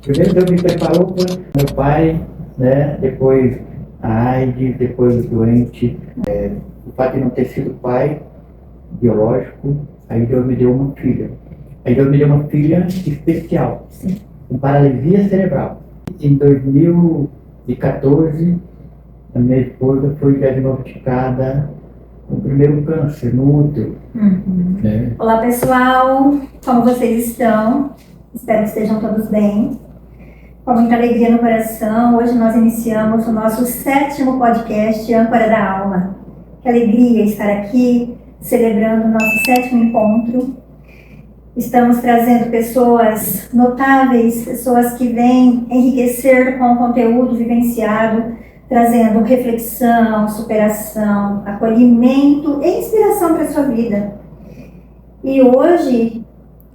Primeiro Deus me preparou para meu pai, né? Depois a AIDS, depois o doente. O fato de não ter sido pai biológico, aí Deus me deu uma filha. Aí Deus me deu uma filha especial, com paralisia cerebral. Em 2014, a minha esposa foi diagnosticada com o primeiro câncer no útero. Né? Olá pessoal, como vocês estão? Espero que estejam todos bem. Com muita alegria no coração, hoje nós iniciamos o nosso 7º podcast Âncora da Alma. Que alegria estar aqui, celebrando o nosso 7º encontro. Estamos trazendo pessoas notáveis, pessoas que vêm enriquecer com o conteúdo vivenciado, trazendo reflexão, superação, acolhimento e inspiração para a sua vida. E hoje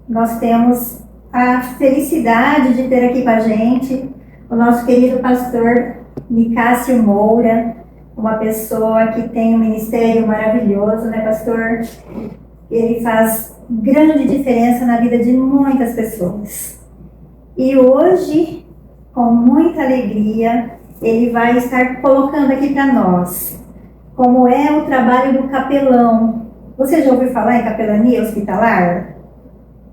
nós temos a felicidade de ter aqui com a gente o nosso querido pastor Nicásio Moura, uma pessoa que tem um ministério maravilhoso, né, pastor? Ele faz grande diferença na vida de muitas pessoas. E hoje, com muita alegria, ele vai estar colocando aqui para nós como é o trabalho do capelão. Você já ouviu falar em capelania hospitalar?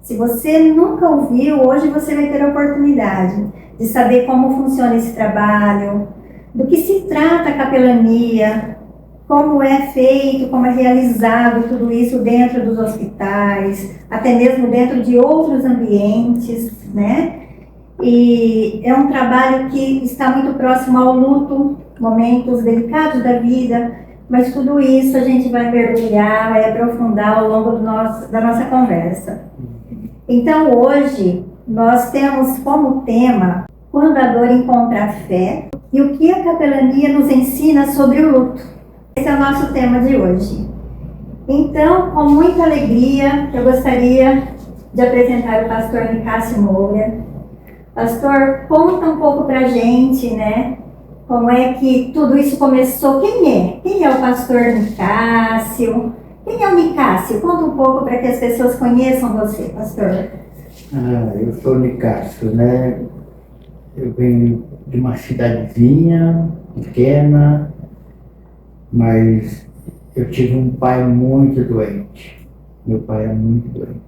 Se você nunca ouviu, hoje você vai ter a oportunidade de saber como funciona esse trabalho, do que se trata a capelania, como é feito, como é realizado tudo isso dentro dos hospitais, até mesmo dentro de outros ambientes, né? E é um trabalho que está muito próximo ao luto, momentos delicados da vida, mas tudo isso a gente vai mergulhar, vai aprofundar ao longo da nossa conversa. Então hoje nós temos como tema quando a dor encontra a fé e o que a capelania nos ensina sobre o luto. Esse é o nosso tema de hoje. Então, com muita alegria, eu gostaria de apresentar o pastor Nicásio Moura. Pastor, conta um pouco pra gente, né? Como é que tudo isso começou? Quem é? Quem é o pastor Nicásio? Quem é o Nicásio? Conta um pouco para que as pessoas conheçam você, pastor. Eu sou Nicásio, né? Eu venho de uma cidadezinha pequena, mas eu tive um pai muito doente. Meu pai era muito doente.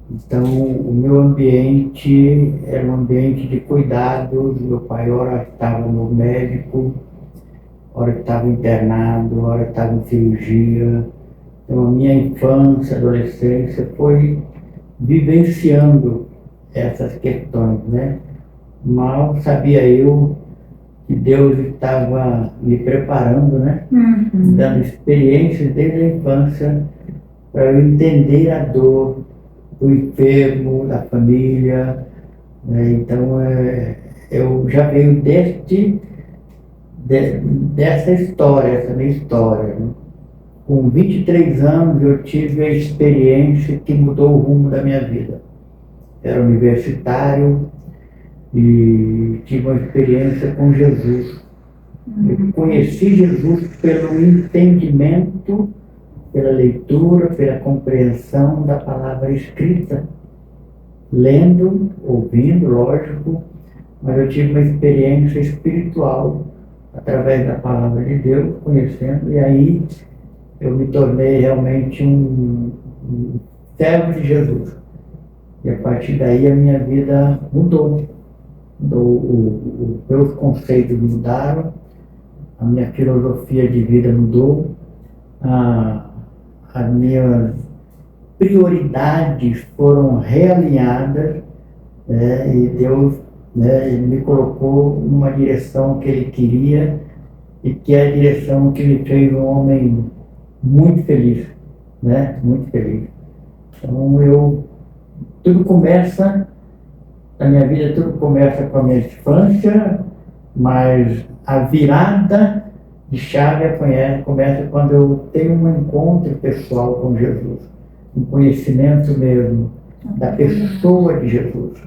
Então, o meu ambiente era um ambiente de cuidados. Meu pai, ora estava no médico, ora estava internado, ora estava em cirurgia. Então, a minha infância, adolescência foi vivenciando essas questões, né? Mal sabia eu que Deus estava me preparando, né? Dando experiências desde a infância para eu entender a dor do enfermo, da família, né? Então, eu já venho dessa história, essa minha história, né? Com 23 anos eu tive a experiência que mudou o rumo da minha vida. Era universitário e tive uma experiência com Jesus. Eu conheci Jesus pelo entendimento, pela leitura, pela compreensão da palavra escrita, lendo, ouvindo, lógico, mas eu tive uma experiência espiritual através da palavra de Deus, conhecendo, e aí eu me tornei realmente um servo de Jesus. E a partir daí a minha vida mudou. Os meus conceitos mudaram, a minha filosofia de vida mudou, as minhas prioridades foram realinhadas, né, e Deus, né, me colocou numa direção que Ele queria e que é a direção que me fez um homem muito feliz, né? Muito feliz. Então tudo começa, na minha vida tudo começa com a minha infância, mas a virada de chave começa quando eu tenho um encontro pessoal com Jesus, um conhecimento mesmo da pessoa de Jesus.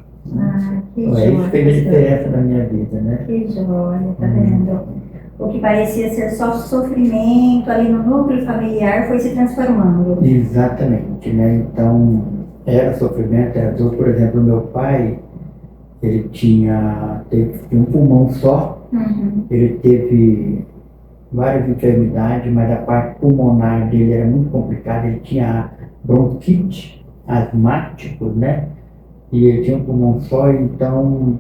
Que então, é isso que fez a diferença na minha vida, né? Que joia, tá vendo? O que parecia ser só sofrimento ali no núcleo familiar foi se transformando. Exatamente, né? Então, era sofrimento, era dor. Por exemplo, meu pai, Ele teve um pulmão só, ele teve várias enfermidades, mas a parte pulmonar dele era muito complicada. Ele tinha bronquite, asmático, né? E ele tinha um pulmão só, então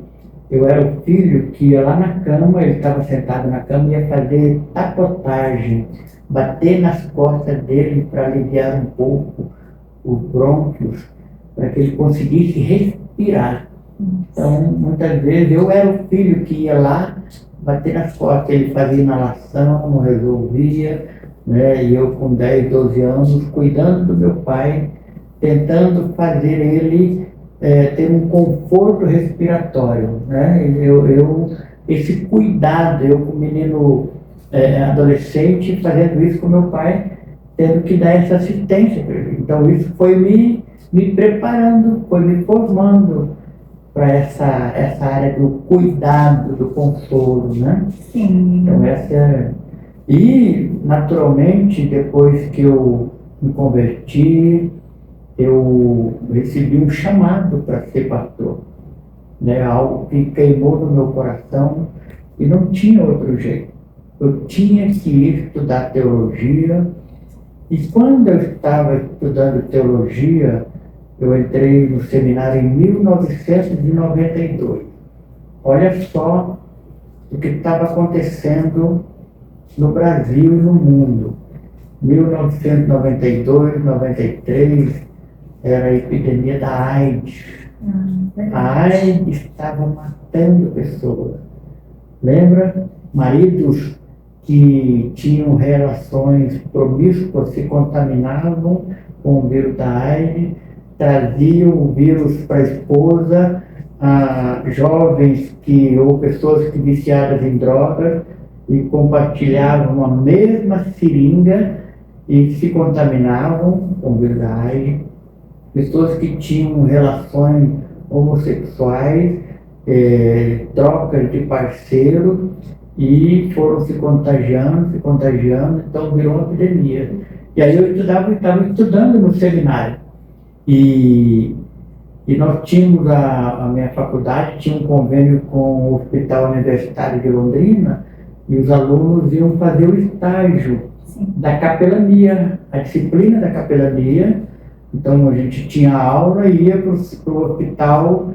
eu era o filho que ia lá na cama, ele estava sentado na cama e ia fazer tapotagem, bater nas costas dele para aliviar um pouco os brônquios, para que ele conseguisse respirar. Então, muitas vezes eu era o filho que ia lá bater nas costas, ele fazia inalação, não resolvia, né? E eu com 10, 12 anos, cuidando do meu pai, tentando fazer ele ter um conforto respiratório, né? Esse cuidado, eu como menino adolescente, fazendo isso com meu pai, tendo que dar essa assistência para ele. Então isso foi me preparando, foi me formando para essa área do cuidado, do consolo, né? Sim. Então e naturalmente depois que eu me converti, eu recebi um chamado para ser pastor, né? Algo que queimou no meu coração e não tinha outro jeito. Eu tinha que ir estudar teologia, e quando eu estava estudando teologia, eu entrei no seminário em 1992. Olha só o que estava acontecendo no Brasil e no mundo. 1992, 93, era a epidemia da AIDS. A AIDS estava matando pessoas. Lembra? Maridos que tinham relações promíscuas se contaminavam com o vírus da AIDS, traziam o vírus para a esposa, jovens ou pessoas que viciadas em drogas e compartilhavam a mesma seringa e se contaminavam com o vírus da AIDS, pessoas que tinham relações homossexuais, trocas de parceiro, e foram se contagiando, então virou uma epidemia. E aí eu estava estudando no seminário. E nós tínhamos, a minha faculdade tinha um convênio com o Hospital Universitário de Londrina, e os alunos iam fazer o estágio da capelania, a disciplina da capelania. Então a gente tinha aula e ia para o hospital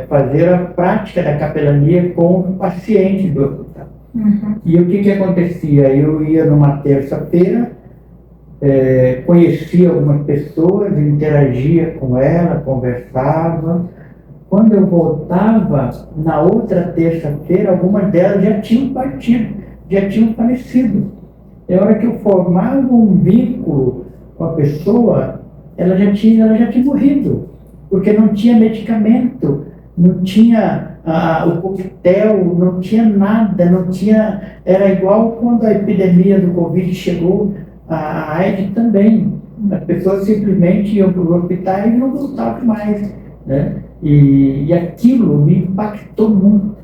fazer a prática da capelania com o paciente do hospital. E o que acontecia? Eu ia numa terça-feira, conhecia algumas pessoas, interagia com elas, conversava. Quando eu voltava, na outra terça-feira, algumas delas já tinham partido, já tinham falecido. Na hora que eu formava um vínculo com a pessoa, ela já tinha morrido, porque não tinha medicamento, não tinha o coquetel, não tinha nada, era igual quando a epidemia do Covid chegou, a AIDS também. As pessoas simplesmente iam para os hospitais e não voltavam mais, né? E aquilo me impactou muito.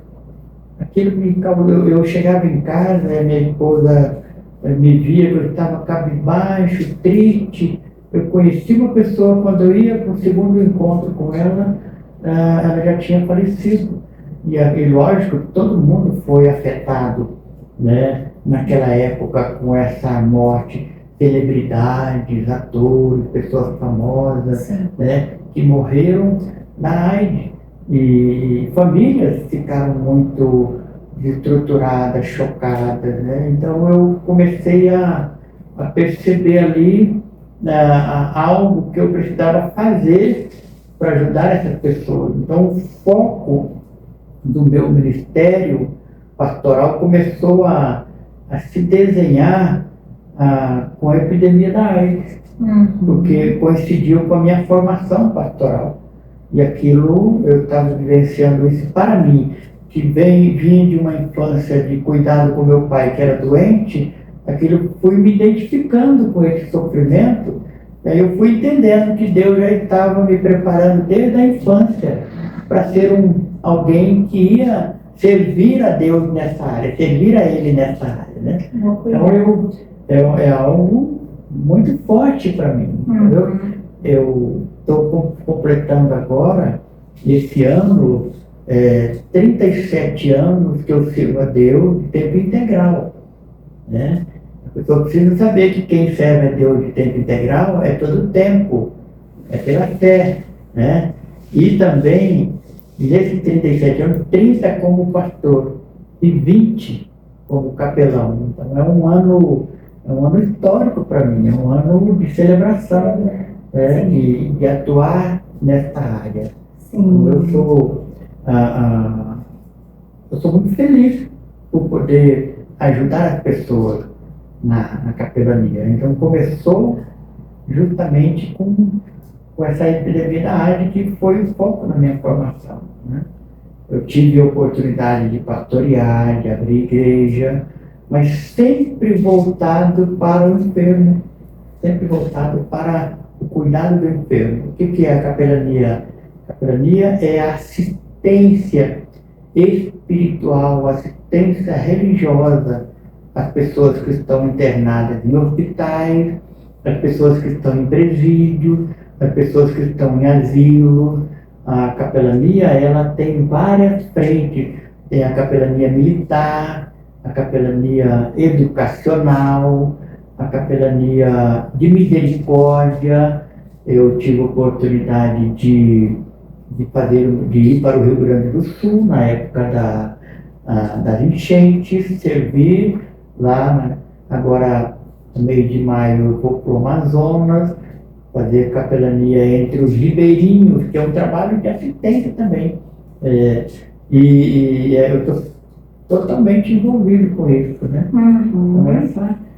Aquilo me causou. Eu chegava em casa, minha esposa me via, eu estava cabisbaixo, triste. Eu conheci uma pessoa, quando eu ia para o segundo encontro com ela, ela já tinha falecido. E lógico, todo mundo foi afetado, né, naquela época com essa morte. Celebridades, atores, pessoas famosas, né, que morreram da AIDS. E famílias ficaram muito destruturadas, chocadas, né? Então eu comecei a perceber ali algo que eu precisava fazer para ajudar essas pessoas. Então o foco do meu ministério pastoral começou a se desenhar com a epidemia da AIDS, porque coincidiu com a minha formação pastoral. E aquilo, eu estava vivenciando isso para mim, que vinha de uma infância de cuidado com meu pai, que era doente. Aquilo, fui me identificando com esse sofrimento, e aí eu fui entendendo que Deus já estava me preparando desde a infância para ser alguém que ia servir a Deus nessa área, servir a Ele nessa área, né? Então é algo muito forte para mim. Eu estou completando agora Esse ano, 37 anos que eu sirvo a Deus de tempo integral, né? A pessoa precisa saber que quem serve a Deus de tempo integral é todo o tempo, é pela fé, né? E também, nesses 37 anos, 30 como pastor e 20 como capelão. Então é um ano histórico para mim, é um ano de celebração, né? De atuar nessa área. Sim. Eu sou muito feliz por poder ajudar as pessoas na capelania. Então começou justamente com essa epidemiologia que foi o foco na minha formação, né? Eu tive a oportunidade de pastorear, de abrir igreja, mas sempre voltado para o enfermo, sempre voltado para o cuidado do enfermo. O que é a capelania? A capelania é a assistência espiritual, assistência religiosa às pessoas que estão internadas em hospitais, às pessoas que estão em presídios, às pessoas que estão em asilo. A capelania, ela tem várias frentes. Tem a capelania militar, a capelania educacional, a capelania de misericórdia. Eu tive a oportunidade de ir para o Rio Grande do Sul na época das enchentes, servir lá. Agora, no mês de maio, eu vou para o Amazonas, fazer capelania entre os ribeirinhos, que é um trabalho de assistência também. Eu estou totalmente envolvido com isso, né?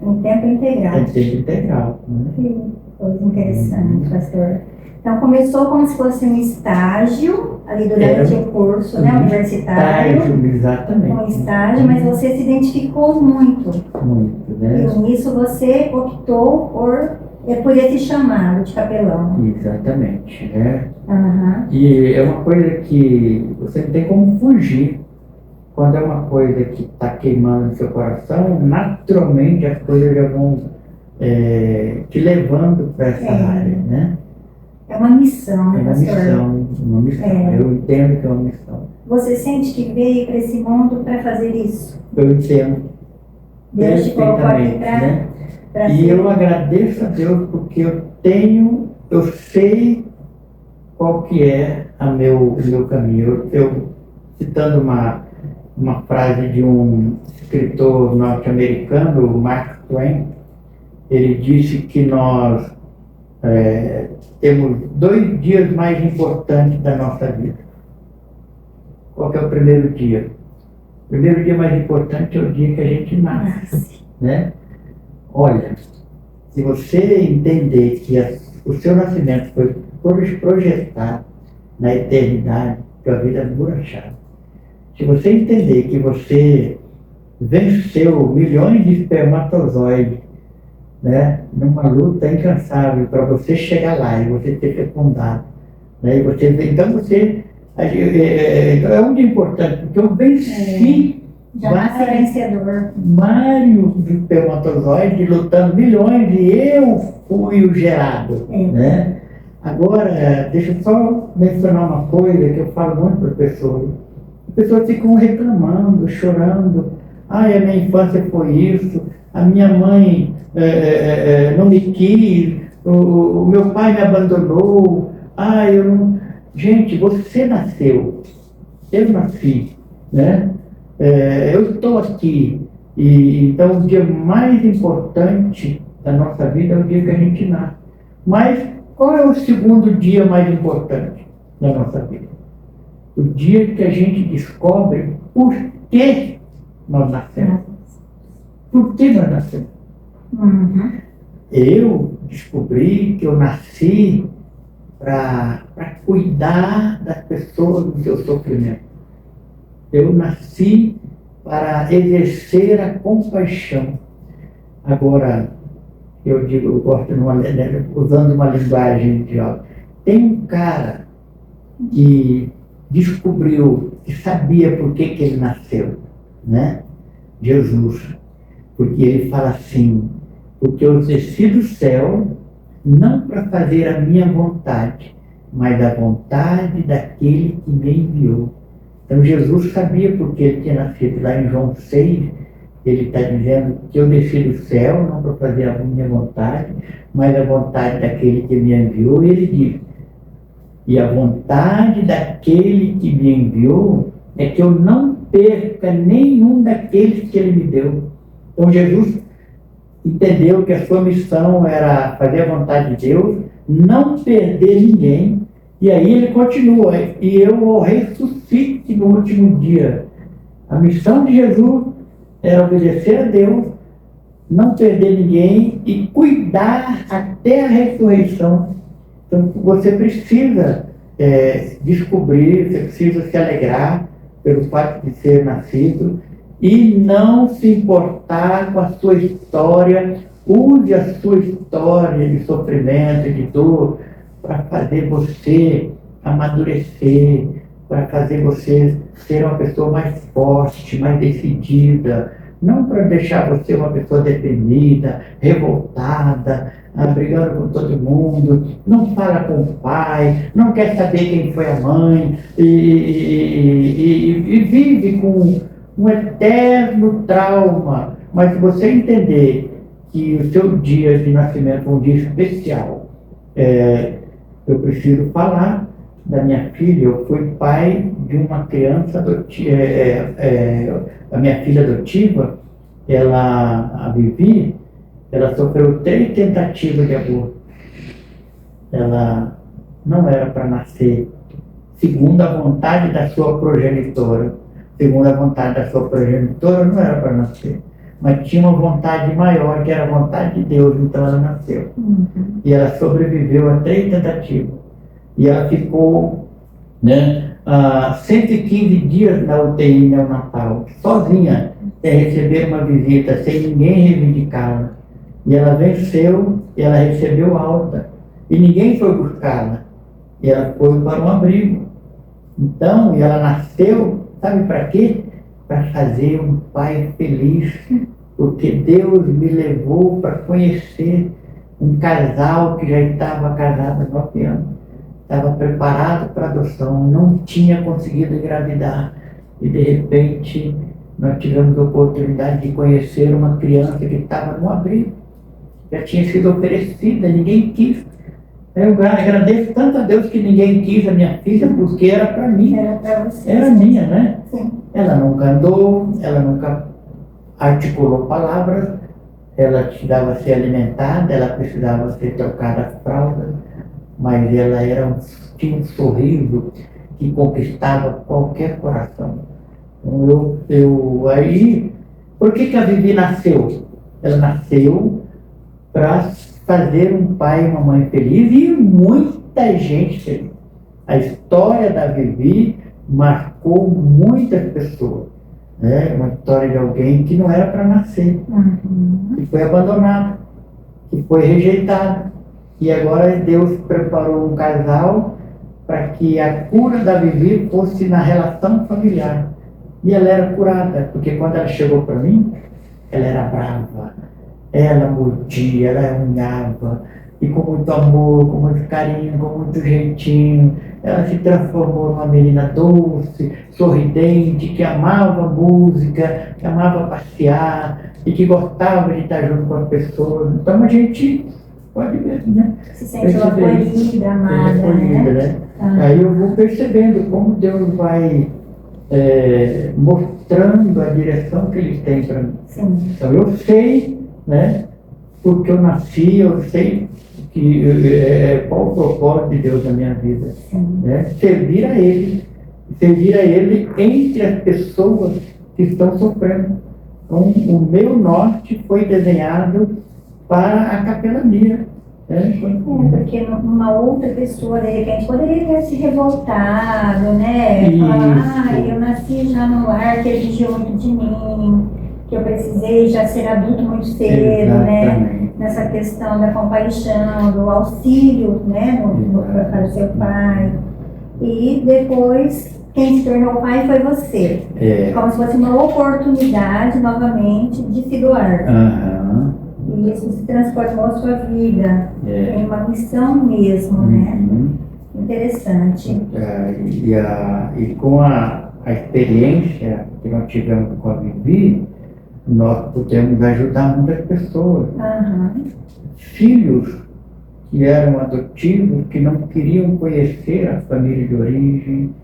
Em tempo integral. Em tempo integral. Né? Que coisa interessante, pastor. Então começou como se fosse um estágio, ali durante o curso, né, universitário. Estágio, exatamente. Um estágio, mas você se identificou muito. Muito, né? E nisso você optou por esse chamado de capelão. Exatamente, né? Uhum. E é uma coisa que você não tem como fugir. Quando é uma coisa que está queimando no seu coração, naturalmente as coisas já vão te levando para essa área, né? É uma missão, né, pastor? Uma missão. Eu entendo que é uma missão. Você sente que veio para esse mundo para fazer isso? Eu entendo. Deus te colocou aqui né? para E eu agradeço a Deus porque eu sei qual que é o meu caminho. Eu citando uma frase de um escritor norte-americano, Mark Twain, ele disse que nós temos 2 dias mais importantes da nossa vida. Qual que é o primeiro dia? O primeiro dia mais importante é o dia que a gente nasce, né? Olha, se você entender que o seu nascimento foi projetado na eternidade, tua vida é desborrachada. Se você entender que você venceu milhões de espermatozoides, né, numa luta incansável para você chegar lá e você ser fecundado, né, então você é um dia importante, porque eu venci vários espermatozoides lutando milhões e eu fui o gerado, né? Agora, deixa eu só mencionar uma coisa que eu falo muito para as pessoas. As pessoas ficam reclamando, chorando. A minha infância foi isso, a minha mãe não me quis, o meu pai me abandonou. Eu não... Gente, você nasceu, eu nasci, né? Eu estou aqui. E então o dia mais importante da nossa vida é o dia que a gente nasce. Mas qual é o segundo dia mais importante da nossa vida? O dia que a gente descobre por que nós nascemos. Por que nós nascemos? Uhum. Eu descobri que eu nasci para cuidar das pessoas do seu sofrimento. Eu nasci para exercer a compaixão. Agora, eu gosto usando uma linguagem de aula. Tem um cara que descobriu, que sabia por que ele nasceu, né? Jesus. Porque ele fala assim, porque eu desci do céu não para fazer a minha vontade, mas da vontade daquele que me enviou. Então Jesus sabia porque ele tinha nascido. Lá em João 6, ele está dizendo que eu desci do céu, não para fazer a minha vontade, mas a vontade daquele que me enviou. E ele diz, e a vontade daquele que me enviou é que eu não perca nenhum daqueles que ele me deu. Então Jesus entendeu que a sua missão era fazer a vontade de Deus, não perder ninguém, e aí ele continua, e eu o ressuscite no último dia. A missão de Jesus era obedecer a Deus, não perder ninguém e cuidar até a ressurreição. Então você precisa descobrir, você precisa se alegrar pelo fato de ser nascido e não se importar com a sua história. Use a sua história de sofrimento, de dor, para fazer você amadurecer, para fazer você ser uma pessoa mais forte, mais decidida, não para deixar você uma pessoa deprimida, revoltada, brigando com todo mundo, não fala com o pai, não quer saber quem foi a mãe, e vive com um eterno trauma. Mas se você entender que o seu dia de nascimento é um dia especial, eu preciso falar da minha filha. Eu fui pai de uma criança adotiva, a minha filha adotiva, a Vivi, ela sofreu 3 tentativas de aborto. Ela não era para nascer segundo a vontade da sua progenitora. Segundo a vontade da sua progenitora, não era para nascer. Mas tinha uma vontade maior, que era a vontade de Deus, então ela nasceu. E ela sobreviveu a 3 tentativas. E ela ficou 115 dias na UTI neonatal, sozinha, sem receber uma visita, sem ninguém reivindicá-la. E ela venceu, e ela recebeu alta. E ninguém foi buscá-la. E ela foi para um abrigo. Então, e ela nasceu, sabe para quê? Para fazer um pai feliz. Porque Deus me levou para conhecer um casal que já estava casado há 9 anos. Estava preparado para adoção, não tinha conseguido engravidar. E de repente, nós tivemos a oportunidade de conhecer uma criança que estava no abrigo. Já tinha sido oferecida, ninguém quis. Eu agradeço tanto a Deus que ninguém quis a minha filha, porque era para mim. Era para você. Era minha, né? Sim. Ela nunca andou, ela nunca articulou palavras, ela precisava ser alimentada, ela precisava ser trocada a fralda, mas ela tinha um sorriso que conquistava qualquer coração. Então aí, por que a Vivi nasceu? Ela nasceu para fazer um pai e uma mãe feliz e muita gente feliz. A história da Vivi marcou muitas pessoas. Uma história de alguém que não era para nascer, que foi abandonado, que foi rejeitado. E agora Deus preparou um casal para que a cura da Vivi fosse na relação familiar. E ela era curada, porque quando ela chegou para mim, ela era brava, ela mordia, ela unhava, e com muito amor, com muito carinho, com muito jeitinho, ela se transformou numa menina doce, sorridente, que amava música, que amava passear, e que gostava de estar junto com as pessoas. Então a gente pode ver, né? Se sentiu acolhida, amada, né? Aí eu vou percebendo como Deus vai mostrando a direção que Ele tem para mim. Sim. Então eu sei, né? Porque eu nasci, eu sei qual o propósito de Deus na minha vida. Né? Servir a Ele entre as pessoas que estão sofrendo. Então, o meu norte foi desenhado para a capelania. Porque uma outra pessoa, de repente, poderia ter se revoltado, né? Falar, eu nasci já no lar que exigiu muito de mim, que eu precisei já ser adulto muito cedo, né? Nessa questão da compaixão, do auxílio, né? Para seu pai. E depois, quem se tornou pai foi você. Como se fosse uma oportunidade, novamente, de se doar. E isso se transformou a sua vida em uma missão mesmo, né? Interessante. E com a experiência que nós tivemos com a Vivi, nós pudemos ajudar muitas pessoas. Aham. Filhos que eram adotivos, que não queriam conhecer a família de origem,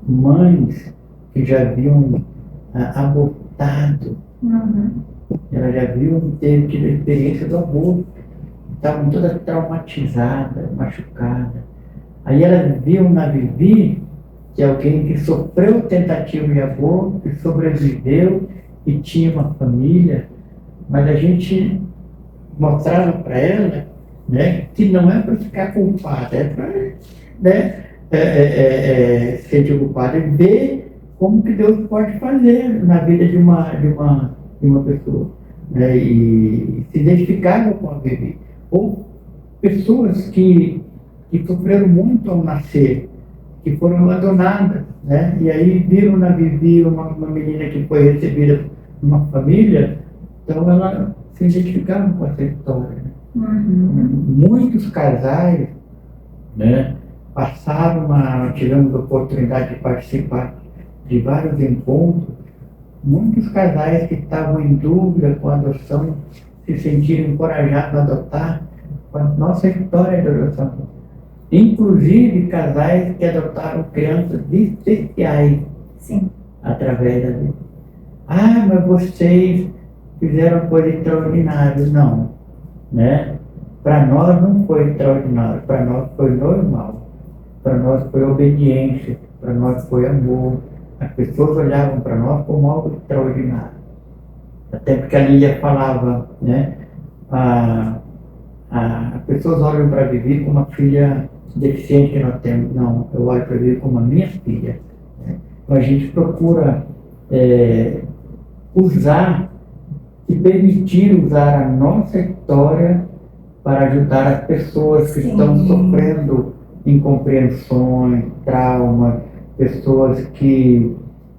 mães que já haviam abortado, Uhum. elas já haviam tido a experiência do aborto, estavam todas traumatizadas, machucadas. Aí elas viam na Vivi que alguém que sofreu tentativa de aborto, que sobreviveu e tinha uma família, mas a gente mostrava para ela, né, que não é para ficar culpada, é para, né, ser culpada e ver como que Deus pode fazer na vida de uma pessoa, né, e se identificar com a Vivi. Ou pessoas que sofreram muito ao nascer, que foram abandonadas, né, e aí viram na Vivi uma menina que foi recebida numa família, então ela se identificava com essa história, né? Uhum. Muitos casais, né, tivemos a oportunidade de participar de vários encontros. Muitos casais que estavam em dúvida com a adoção se sentiram encorajados a adotar com a nossa história de adoção. Inclusive casais que adotaram crianças especiais. Sim. Através da vida. Mas vocês fizeram coisa extraordinária. Não, né? Para nós não foi extraordinário, para nós foi normal, para nós foi obediência, para nós foi amor. As pessoas olhavam para nós como algo extraordinário. Até porque a Lília falava, né? As pessoas olham para a Vivi como uma filha deficiente que nós temos. Não, eu olho para a Vivi como a minha filha, né? Então a gente procura usar e permitir usar a nossa história para ajudar as pessoas que estão sofrendo incompreensões, traumas, pessoas que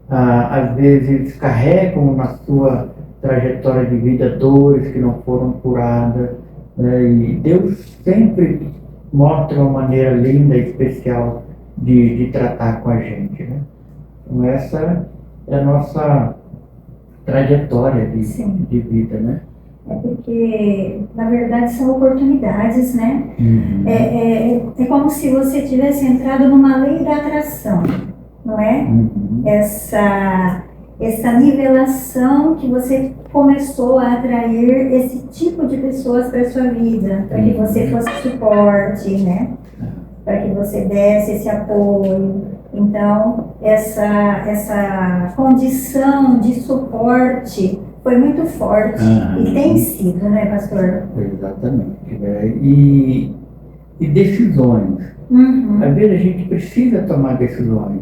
às vezes carregam na sua trajetória de vida dores que não foram curadas, né? E Deus sempre mostra uma maneira linda e especial de tratar com a gente, né? Então essa é a nossa trajetória de vida, né? É porque, na verdade, são oportunidades, né? Uhum. É como se você tivesse entrado numa lei da atração, não é? Uhum. Essa nivelação que você começou a atrair esse tipo de pessoas para a sua vida, para que você fosse suporte, né? Para que você desse esse apoio. Então, essa condição de suporte foi muito forte e tem sido, né, pastor? Exatamente. E decisões. Uhum. Às vezes a gente precisa tomar decisões.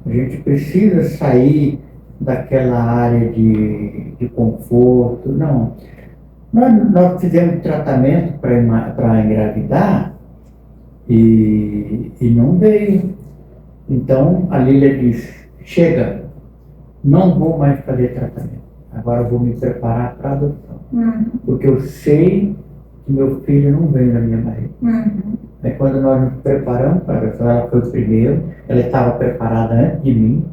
A gente precisa sair daquela área de conforto. Não. Nós fizemos tratamento para engravidar e não veio. Então a Lília disse: chega, não vou mais fazer tratamento. Agora eu vou me preparar para a adoção. Uhum. Porque eu sei que meu filho não vem na minha barriga. Uhum. Aí quando nós nos preparamos para a adoção, ela foi o primeiro, ela estava preparada antes de mim.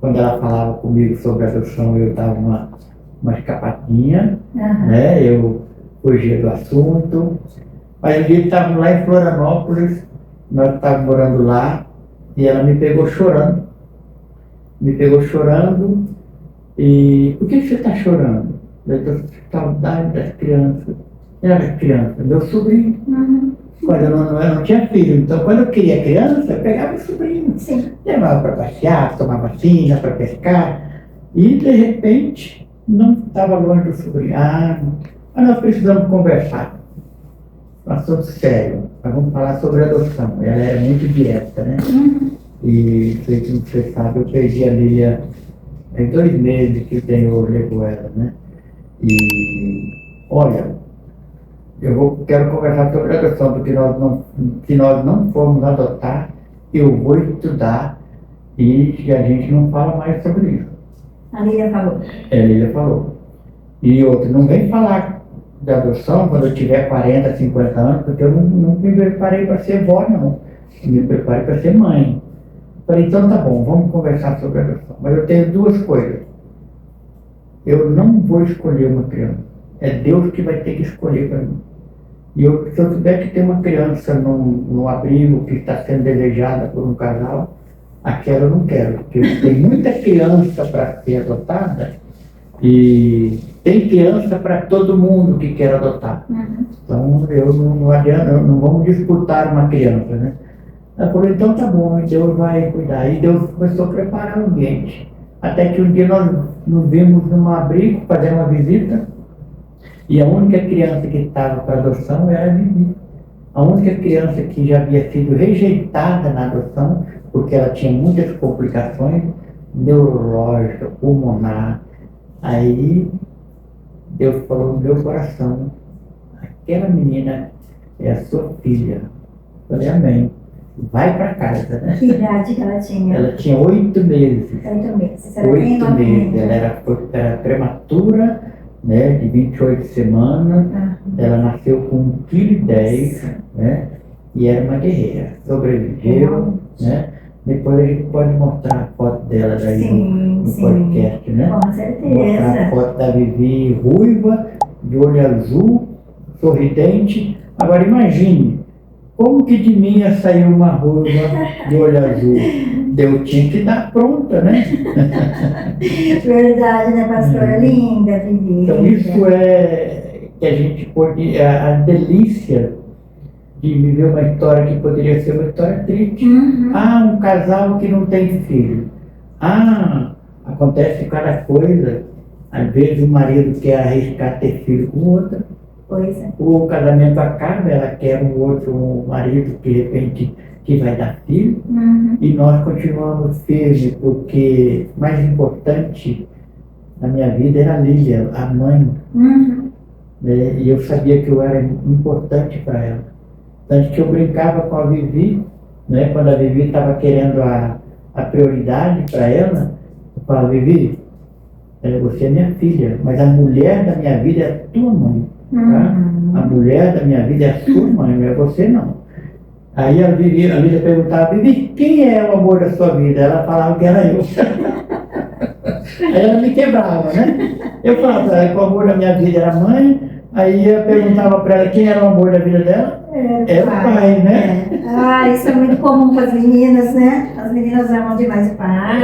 Quando ela falava comigo sobre a adoção, eu dava uma escapadinha, né? Eu fugia do assunto. Mas um dia estávamos lá em Florianópolis, nós estávamos morando lá, e ela me pegou chorando. E por que você está chorando? Eu estou com saudade das crianças. Era criança, meu sobrinho. Uhum. Quando eu não tinha filho, então quando eu queria criança, eu pegava o sobrinho. Sim. Levava para passear, para tomar vacina, para pescar. E de repente, não estava longe do sobrinho. Mas nós precisamos conversar. Um assunto sério. Nós vamos falar sobre adoção. Ela era muito direta, né? Uhum. E como você sabe, eu perdi a Lília em 2 meses que o Senhor levou ela, né? E olha, quero conversar sobre a adoção, porque se nós não formos adotar, eu vou estudar e a gente não fala mais sobre isso. A Lília falou. A Lília falou. E outro, não vem falar de adoção quando eu tiver 40, 50 anos, porque eu não me preparei para ser vó, não. me prepare para ser mãe. Falei, então tá bom, vamos conversar sobre adoção. Mas eu tenho duas coisas. Eu não vou escolher uma criança. É Deus que vai ter que escolher para mim. E se eu tiver que ter uma criança num abrigo que está sendo desejada por um casal, aquela eu não quero. Porque tem muita criança para ser adotada e tem criança para todo mundo que quer adotar. Então eu não adianta, não vamos disputar uma criança, né? Ela falou, então tá bom, Deus vai cuidar. E Deus começou a preparar o ambiente. Até que um dia nós nos vimos num abrigo, fazer uma visita, e a única criança que estava para adoção era a Vivi. A única criança que já havia sido rejeitada na adoção, porque ela tinha muitas complicações neurológicas, pulmonar. Aí Deus falou no meu coração, aquela menina é a sua filha. Eu falei, amém. Vai para casa, né? Que idade que ela tinha? Ela tinha 8 meses. 8 meses. Era 8 meses. Ela era prematura, né, de 28 semanas. Ela nasceu com 1,10 kg, né? E era uma guerreira. Sobreviveu, né? Depois a gente pode mostrar a foto dela daí no podcast, né? Com certeza. Mostrar a foto da Vivi ruiva, de olho azul, sorridente. Agora imagine, como que de mim ia sair uma ruiva de olho azul? Eu tinha que dar pronta, né? Verdade, né, pastora? Linda, Vivi. Então isso é que a gente pode, a delícia de viver uma história que poderia ser uma história triste. Um casal que não tem filho. Acontece cada coisa. Às vezes o marido quer arriscar ter filho com outra. Pois é. O casamento acaba, ela quer um outro marido que de repente que vai dar filho. E nós continuamos firmes, porque o mais importante na minha vida era a Lília, a mãe. Né? E eu sabia que eu era importante para ela. Tanto que eu brincava com a Vivi, né? Quando a Vivi estava querendo a prioridade para ela, eu falava, Vivi, você é minha filha, mas a mulher da minha vida é a tua mãe. Tá? A mulher da minha vida é a sua mãe, não é você não. Aí a Lília perguntava, Vivi, quem é o amor da sua vida? Ela falava que era eu. Aí ela me quebrava, né? Eu falava para ela que o amor da minha vida era a mãe, aí eu perguntava para ela quem era o amor da vida dela. Era o pai, né? Isso é muito comum com as meninas, né? As meninas amam demais o pai.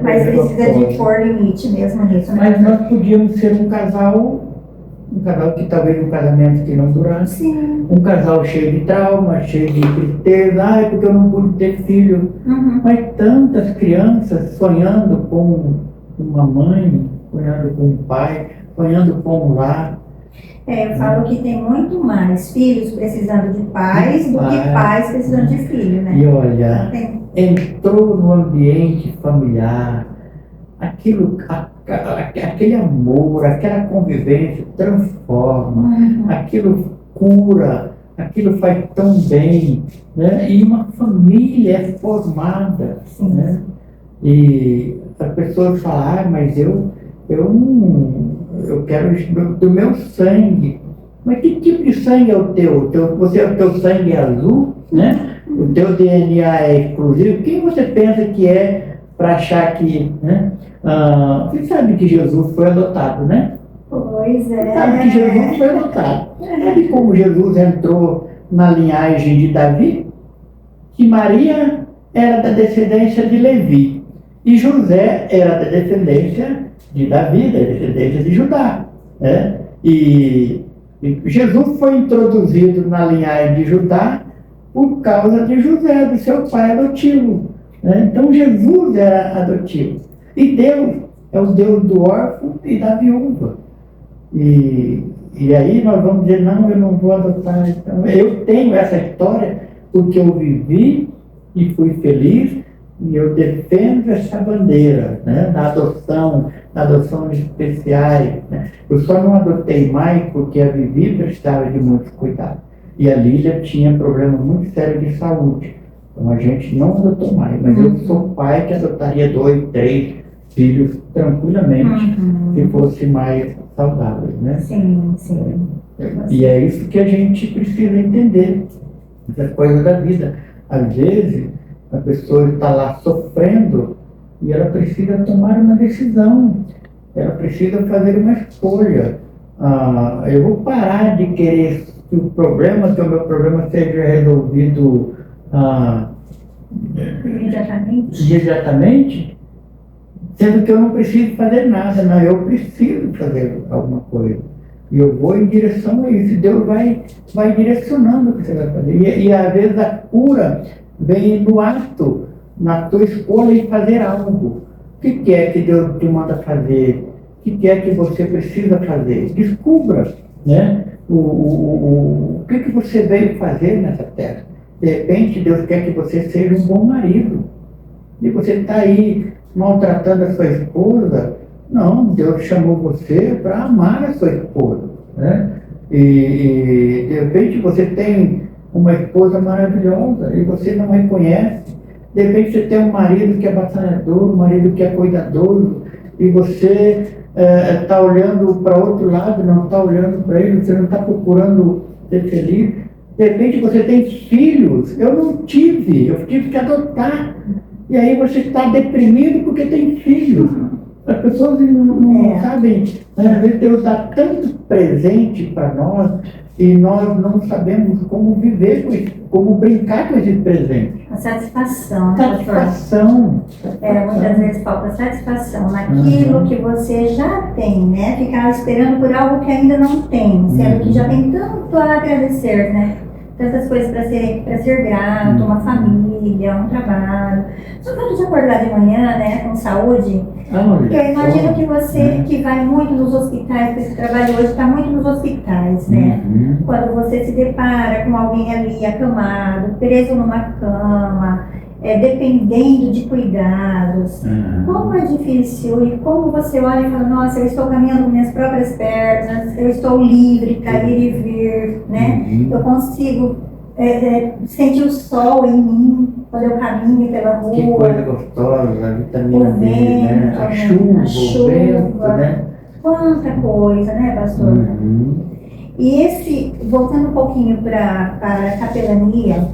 Mas precisa de pôr limite mesmo nisso, né? Mas nós podíamos ser um casal que talvez um casamento que não durasse. Um casal cheio de trauma, cheio de tristeza, porque eu não pude ter filho. Mas tantas crianças sonhando com uma mãe, sonhando com um pai, sonhando com um lar. Eu falo que tem muito mais filhos precisando de pais do que pais precisando de filho, né? E olha, entrou no ambiente familiar, aquele amor, aquela convivência transforma, aquilo cura, aquilo faz tão bem, né? E uma família é formada, né? E as pessoas falam, mas eu quero do meu sangue. Mas que tipo de sangue é o teu? O teu sangue é azul, né? O teu DNA é exclusivo. Quem você pensa que é para achar que, né? Você sabe que Jesus foi adotado, né? Pois é. Você sabe que Jesus foi adotado. Sabe como Jesus entrou na linhagem de Davi? Que Maria era da descendência de Levi e José era da descendência de Davi, da descendência de Judá, né? E Jesus foi introduzido na linhagem de Judá por causa de José, do seu pai adotivo, né? Então Jesus era adotivo. E Deus é o Deus do órfão e da viúva. E aí nós vamos dizer, não, eu não vou adotar. Então, eu tenho essa história porque eu vivi e fui feliz e eu defendo essa bandeira, né, da adoção especiais, né? Eu só não adotei mais porque a Vivi precisava de muitos cuidados. E a Lília tinha problema muito sério de saúde. Então a gente não adotou mais. Mas eu sou pai que adotaria 2, 3 filhos tranquilamente, se fosse mais saudável, né? Sim. E é isso que a gente precisa entender. essas coisas da vida. Às vezes, a pessoa está lá sofrendo e ela precisa tomar uma decisão, ela precisa fazer uma escolha. Eu vou parar de querer que o meu problema seja resolvido imediatamente, sendo que eu não preciso fazer nada, não, eu preciso fazer alguma coisa. E eu vou em direção a isso, Deus vai direcionando o que você vai fazer. E às vezes a cura vem no ato, na tua escolha de fazer algo. O que é que Deus te manda fazer? O que é que você precisa fazer? Descubra, né? O que você veio fazer nessa terra. De repente, Deus quer que você seja um bom marido. E você está aí maltratando a sua esposa. Não, Deus chamou você para amar a sua esposa, né? E de repente você tem uma esposa maravilhosa e você não reconhece. De repente você tem um marido que é batalhador, um marido que é cuidadoso, e você está olhando para outro lado, não está olhando para ele, você não está procurando ser feliz. De repente você tem filhos, eu não tive, eu tive que adotar. E aí você está deprimido porque tem filhos. As pessoas não sabem, às vezes Deus dá tanto presente para nós e nós não sabemos como viver com isso, como brincar com esses presentes. A satisfação. Satisfação. Muitas vezes falta satisfação naquilo que você já tem, né? Ficar esperando por algo que ainda não tem, sendo que já tem tanto a agradecer, né? Tantas coisas para ser grato, uma família, um trabalho. Só fato de acordar de manhã, né, com saúde. Porque eu imagino que você que vai muito nos hospitais, porque esse trabalho hoje está muito nos hospitais, né? Quando você se depara com alguém ali acamado, preso numa cama, dependendo de cuidados, como é difícil e como você olha e fala, nossa, eu estou caminhando com minhas próprias pernas, eu estou livre para ir e vir, né? Eu consigo sentir o sol em mim quando eu caminho pela rua. Que coisa gostosa, a vitamina o D, vento, né? A chuva, o vento, né? Quanta coisa, né, pastor? E voltando um pouquinho para a capelania,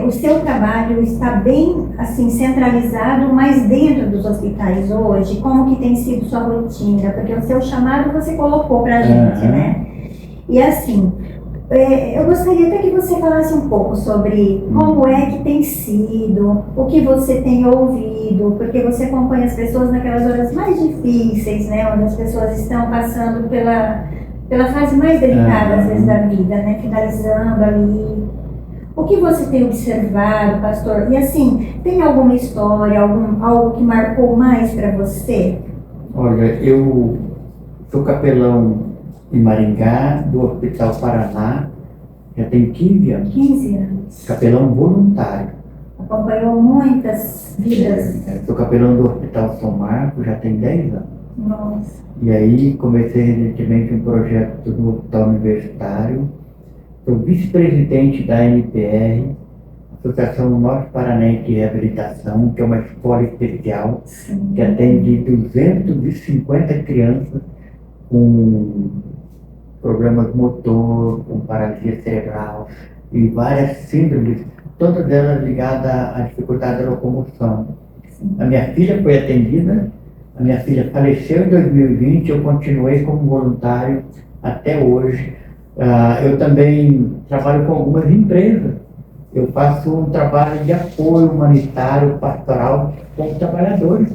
o seu trabalho está bem assim centralizado, mas dentro dos hospitais hoje, como que tem sido sua rotina? Porque o seu chamado você colocou para a gente, né? E assim, eu gostaria até que você falasse um pouco sobre como é que tem sido, o que você tem ouvido, porque você acompanha as pessoas naquelas horas mais difíceis, né? Onde as pessoas estão passando pela fase mais delicada, às vezes, da vida, né? Finalizando ali. O que você tem observado, pastor? E assim, tem alguma história, algo que marcou mais para você? Olha, eu sou capelão em Maringá, do Hospital Paraná, já tem 15 anos. 15 anos. Capelão voluntário. Acompanhou muitas vidas. Sou capelão do Hospital São Marcos, já tem 10 anos. Nossa. E aí comecei recentemente um projeto no Hospital Universitário. Sou vice-presidente da NPR, Associação Norte Paranaense de Reabilitação, que é uma escola especial que atende 250 crianças com problemas motor, com paralisia cerebral e várias síndromes, todas elas ligadas à dificuldade da locomoção. A minha filha foi atendida, a minha filha faleceu em 2020, eu continuei como voluntário até hoje. Eu também trabalho com algumas empresas. Eu faço um trabalho de apoio humanitário, pastoral com os trabalhadores.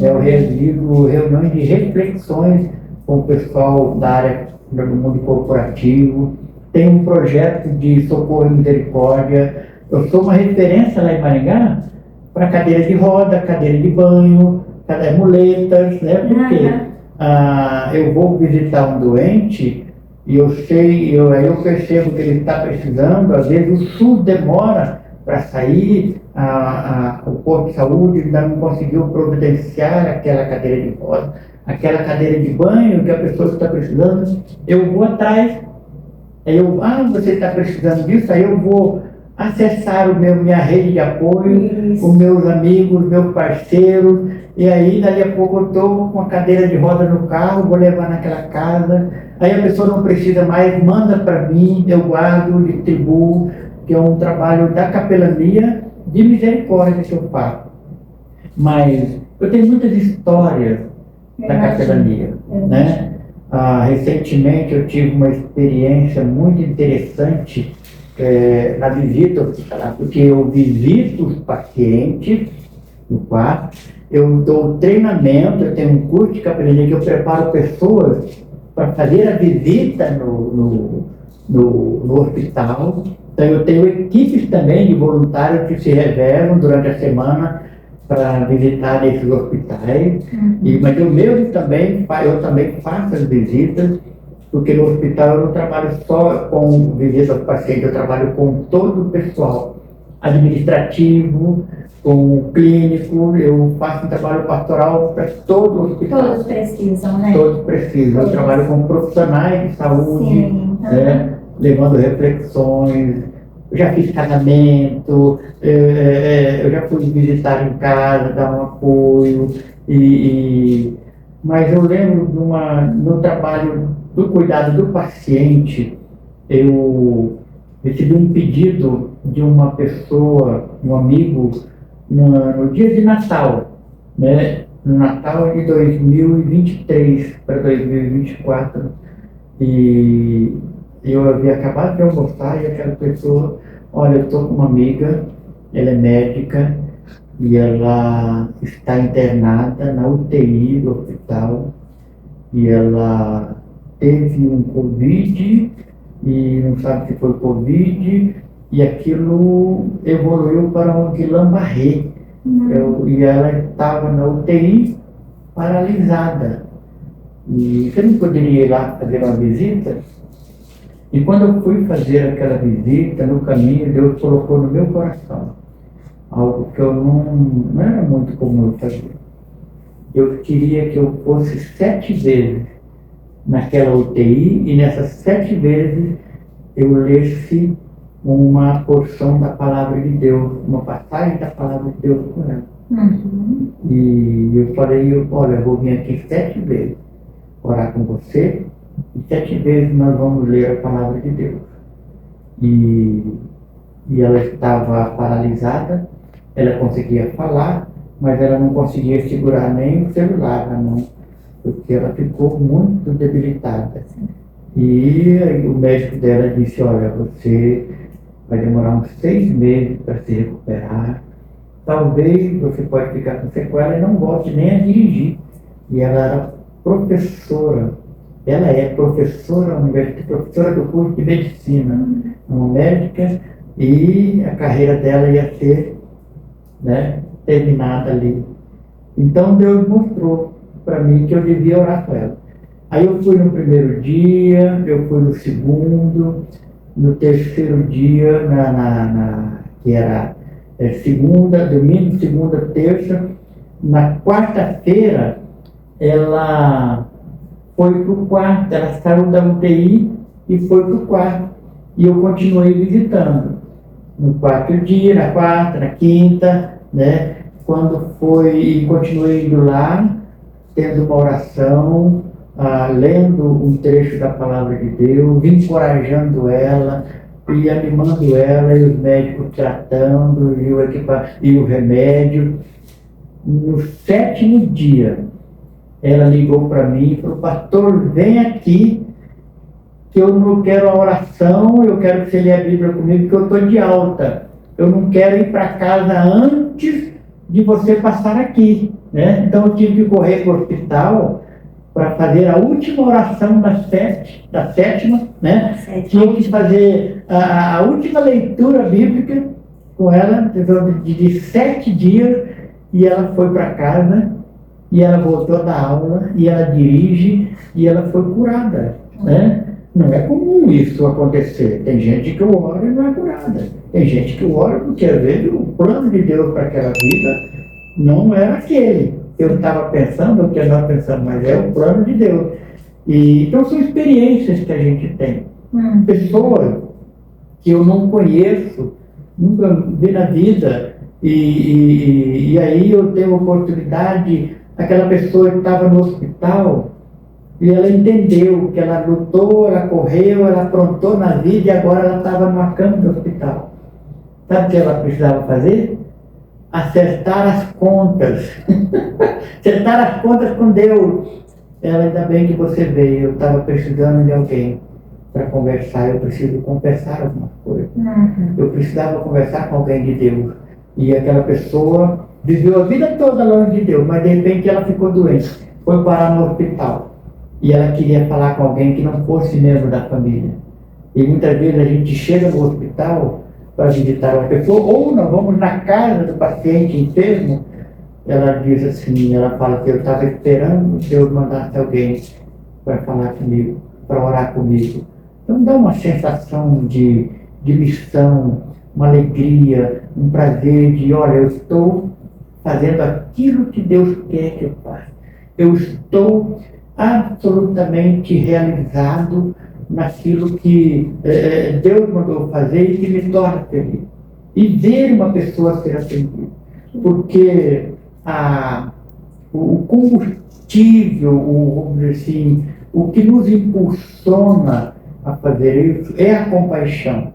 Eu realizo reuniões de reflexões com o pessoal da área do mundo corporativo. Tenho um projeto de socorro e misericórdia. Eu sou uma referência lá em Maringá para cadeira de roda, cadeira de banho, muletas, né? Porque eu vou visitar um doente e eu percebo que ele está precisando, às vezes o SUS demora para sair, o posto de saúde ainda não conseguiu providenciar aquela cadeira de roda, aquela cadeira de banho que a pessoa está precisando, eu vou atrás. Aí você está precisando disso, aí eu vou acessar minha rede de apoio, Isso. os meus amigos, meus parceiros, e aí dali a pouco eu estou com a cadeira de roda no carro, vou levar naquela casa, aí a pessoa não precisa mais, manda para mim, eu guardo, distribuo, que é um trabalho da capelania de misericórdia que eu faço. Mas eu tenho muitas histórias da capelania, né? Recentemente eu tive uma experiência muito interessante na visita hospitalar, porque eu visito os pacientes no quarto, eu dou treinamento, eu tenho um curso de capelania que eu preparo pessoas para fazer a visita no hospital. Então eu tenho equipes também de voluntários que se revezam durante a semana para visitar esses hospitais. Mas eu também faço as visitas, porque no hospital eu não trabalho só com visita aos pacientes, eu trabalho com todo o pessoal administrativo, com o clínico, eu faço um trabalho pastoral para todo o hospital. Todos precisam, né? Todos precisam. Eu trabalho com profissionais de saúde, né, levando reflexões. Eu já fiz casamento, eu já fui visitar em casa, dar um apoio, mas eu lembro no trabalho do cuidado do paciente, eu recebi um pedido de uma pessoa, um amigo, no dia de Natal, né? No Natal de 2023 para 2024, e eu havia acabado de almoçar e aquela pessoa, olha, eu estou com uma amiga, ela é médica e ela está internada na UTI do hospital e ela teve um Covid e não sabe se foi Covid e aquilo evoluiu para um Guillain-Barré. E ela estava na UTI paralisada. E você não poderia ir lá fazer uma visita? E quando eu fui fazer aquela visita, no caminho, Deus colocou no meu coração algo que eu não era muito comum eu fazer. Eu queria que eu fosse 7 vezes naquela UTI e nessas 7 vezes eu lesse uma porção da palavra de Deus, uma passagem da palavra de Deus com ela. E eu falei, olha, eu vou vir aqui 7 vezes orar com você e 7 vezes nós vamos ler a palavra de Deus. E ela estava paralisada, ela conseguia falar, mas ela não conseguia segurar nem o celular na mão, porque ela ficou muito debilitada. E o médico dela disse, olha, você vai demorar uns 6 meses para se recuperar, talvez você pode ficar com sequela e não volte nem a dirigir. E ela era professora, ela é professora universitária, professora do curso de medicina, uma médica, e a carreira dela ia ser, né, terminada ali. Então Deus mostrou para mim que eu devia orar com ela. Aí eu fui no primeiro dia, eu fui no segundo, no terceiro dia, que era segunda, domingo, segunda, terça. Na quarta-feira, ela foi para o quarto, ela saiu da UTI e foi para o quarto. E eu continuei visitando. No quarto dia, na quarta, na quinta, né? Quando foi, continuei indo lá, tendo uma oração, lendo um trecho da palavra de Deus, encorajando ela e animando ela, e os médicos tratando, e o remédio. No 7º dia, ela ligou para mim e falou, pastor, vem aqui, que eu não quero a oração, eu quero que você leia a Bíblia comigo, porque eu estou de alta. Eu não quero ir para casa antes de você passar aqui, né? Então eu tive que correr para o hospital para fazer a última oração da sétima, né? Tinha que fazer a última leitura bíblica com ela, de 7 dias, e ela foi para casa, e ela voltou da aula, e ela dirige, e ela foi curada, né? Não é comum isso acontecer. Tem gente que ora e não é curada. Tem gente que ora porque às vezes o plano de Deus para aquela vida não era aquele. Eu estava pensando o que nós pensamos, mas é o plano de Deus. Então são experiências que a gente tem. Pessoas que eu não conheço, nunca vi na vida. E aí eu tenho oportunidade, aquela pessoa que estava no hospital, e ela entendeu que ela lutou, ela correu, ela aprontou na vida e agora ela estava numa cama do hospital. Sabe o que ela precisava fazer? Acertar as contas. Acertar as contas com Deus. Ela, ainda bem que você veio, eu estava precisando de alguém para conversar, eu preciso confessar algumas coisas. Eu precisava conversar com alguém de Deus. E aquela pessoa viveu a vida toda longe de Deus, mas de repente ela ficou doente, foi parar no hospital. E ela queria falar com alguém que não fosse membro da família. E muitas vezes a gente chega no hospital para visitar uma pessoa, ou nós vamos na casa do paciente enfermo. Ela diz assim, ela fala que eu estava esperando que Deus mandasse alguém para falar comigo, para orar comigo. Então dá uma sensação de missão, uma alegria, um prazer de, olha, eu estou fazendo aquilo que Deus quer que eu faça. Eu estou absolutamente realizado naquilo que Deus mandou fazer e que me torna feliz. E ver uma pessoa ser atendida. Porque o combustível, vamos dizer assim, o que nos impulsiona a fazer isso é a compaixão.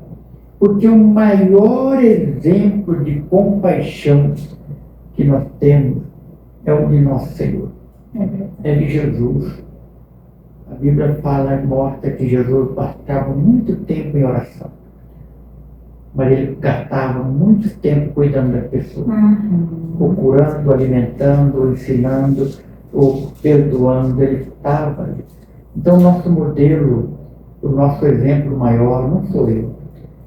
Porque o maior exemplo de compaixão que nós temos é o de nosso Senhor. É de Jesus. A Bíblia fala, mostra que Jesus passava muito tempo em oração. Mas ele gastava muito tempo cuidando das pessoas. Procurando, alimentando, ensinando, ou perdoando. Ele estava ali. Então, o nosso modelo, o nosso exemplo maior não sou eu.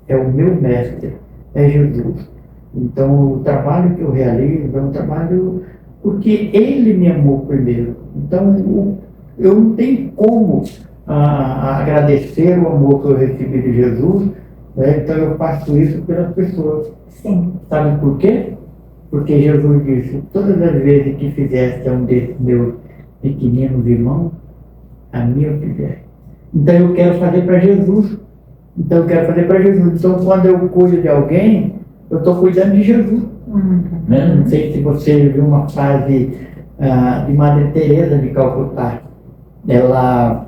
É o meu mestre, é Jesus. Então, o trabalho que eu realizo é um trabalho porque ele me amou primeiro. Então, eu não tenho como agradecer o amor que eu recebi de Jesus, né? Então eu faço isso pelas pessoas. Sim. Sabe por quê? Porque Jesus disse, todas as vezes que fizeste a um desses meus pequeninos irmãos, a mim eu fizer. Então eu quero fazer para Jesus. Então quando eu cuido de alguém, eu estou cuidando de Jesus. Né? Não sei se você viu uma frase de Madre Teresa de Calcutá. Ela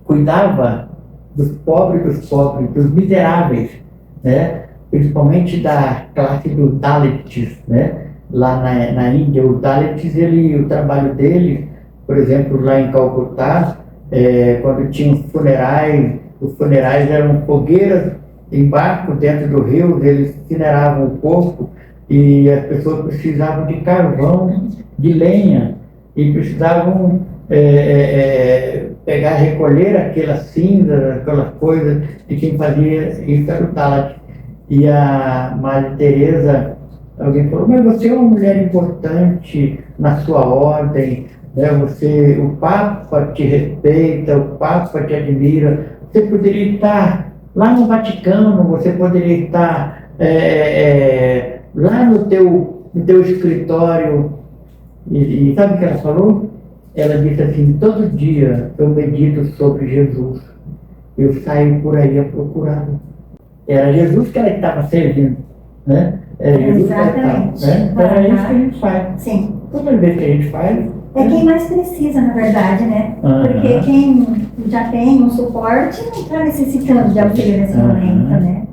cuidava dos pobres, dos miseráveis, né? Principalmente da classe dos Dalits, né? Lá na Índia, os Dalits, o trabalho deles, por exemplo, lá em Calcutá, quando tinham funerais, os funerais eram fogueiras em barcos dentro do rio, eles incineravam o corpo e as pessoas precisavam de carvão, de lenha, e precisavam recolher aquelas cinzas, aquelas coisas, e quem fazia isso era o Dalit. E a Madre Teresa, alguém falou, mas você é uma mulher importante na sua ordem, né? O Papa te respeita, o Papa te admira, você poderia estar lá no Vaticano, você poderia estar lá no teu escritório. E sabe o que ela falou? Ela disse assim, todo dia eu medito sobre Jesus. Eu saio por aí a procurá-lo. Era Jesus que ela estava servindo, né? Era Jesus que ela estava, né? Então é isso que a gente faz. Sim. Toda vez que a gente faz... É quem mais precisa, na verdade, né? Porque quem já tem um suporte não está necessitando de auxílio nesse momento, né?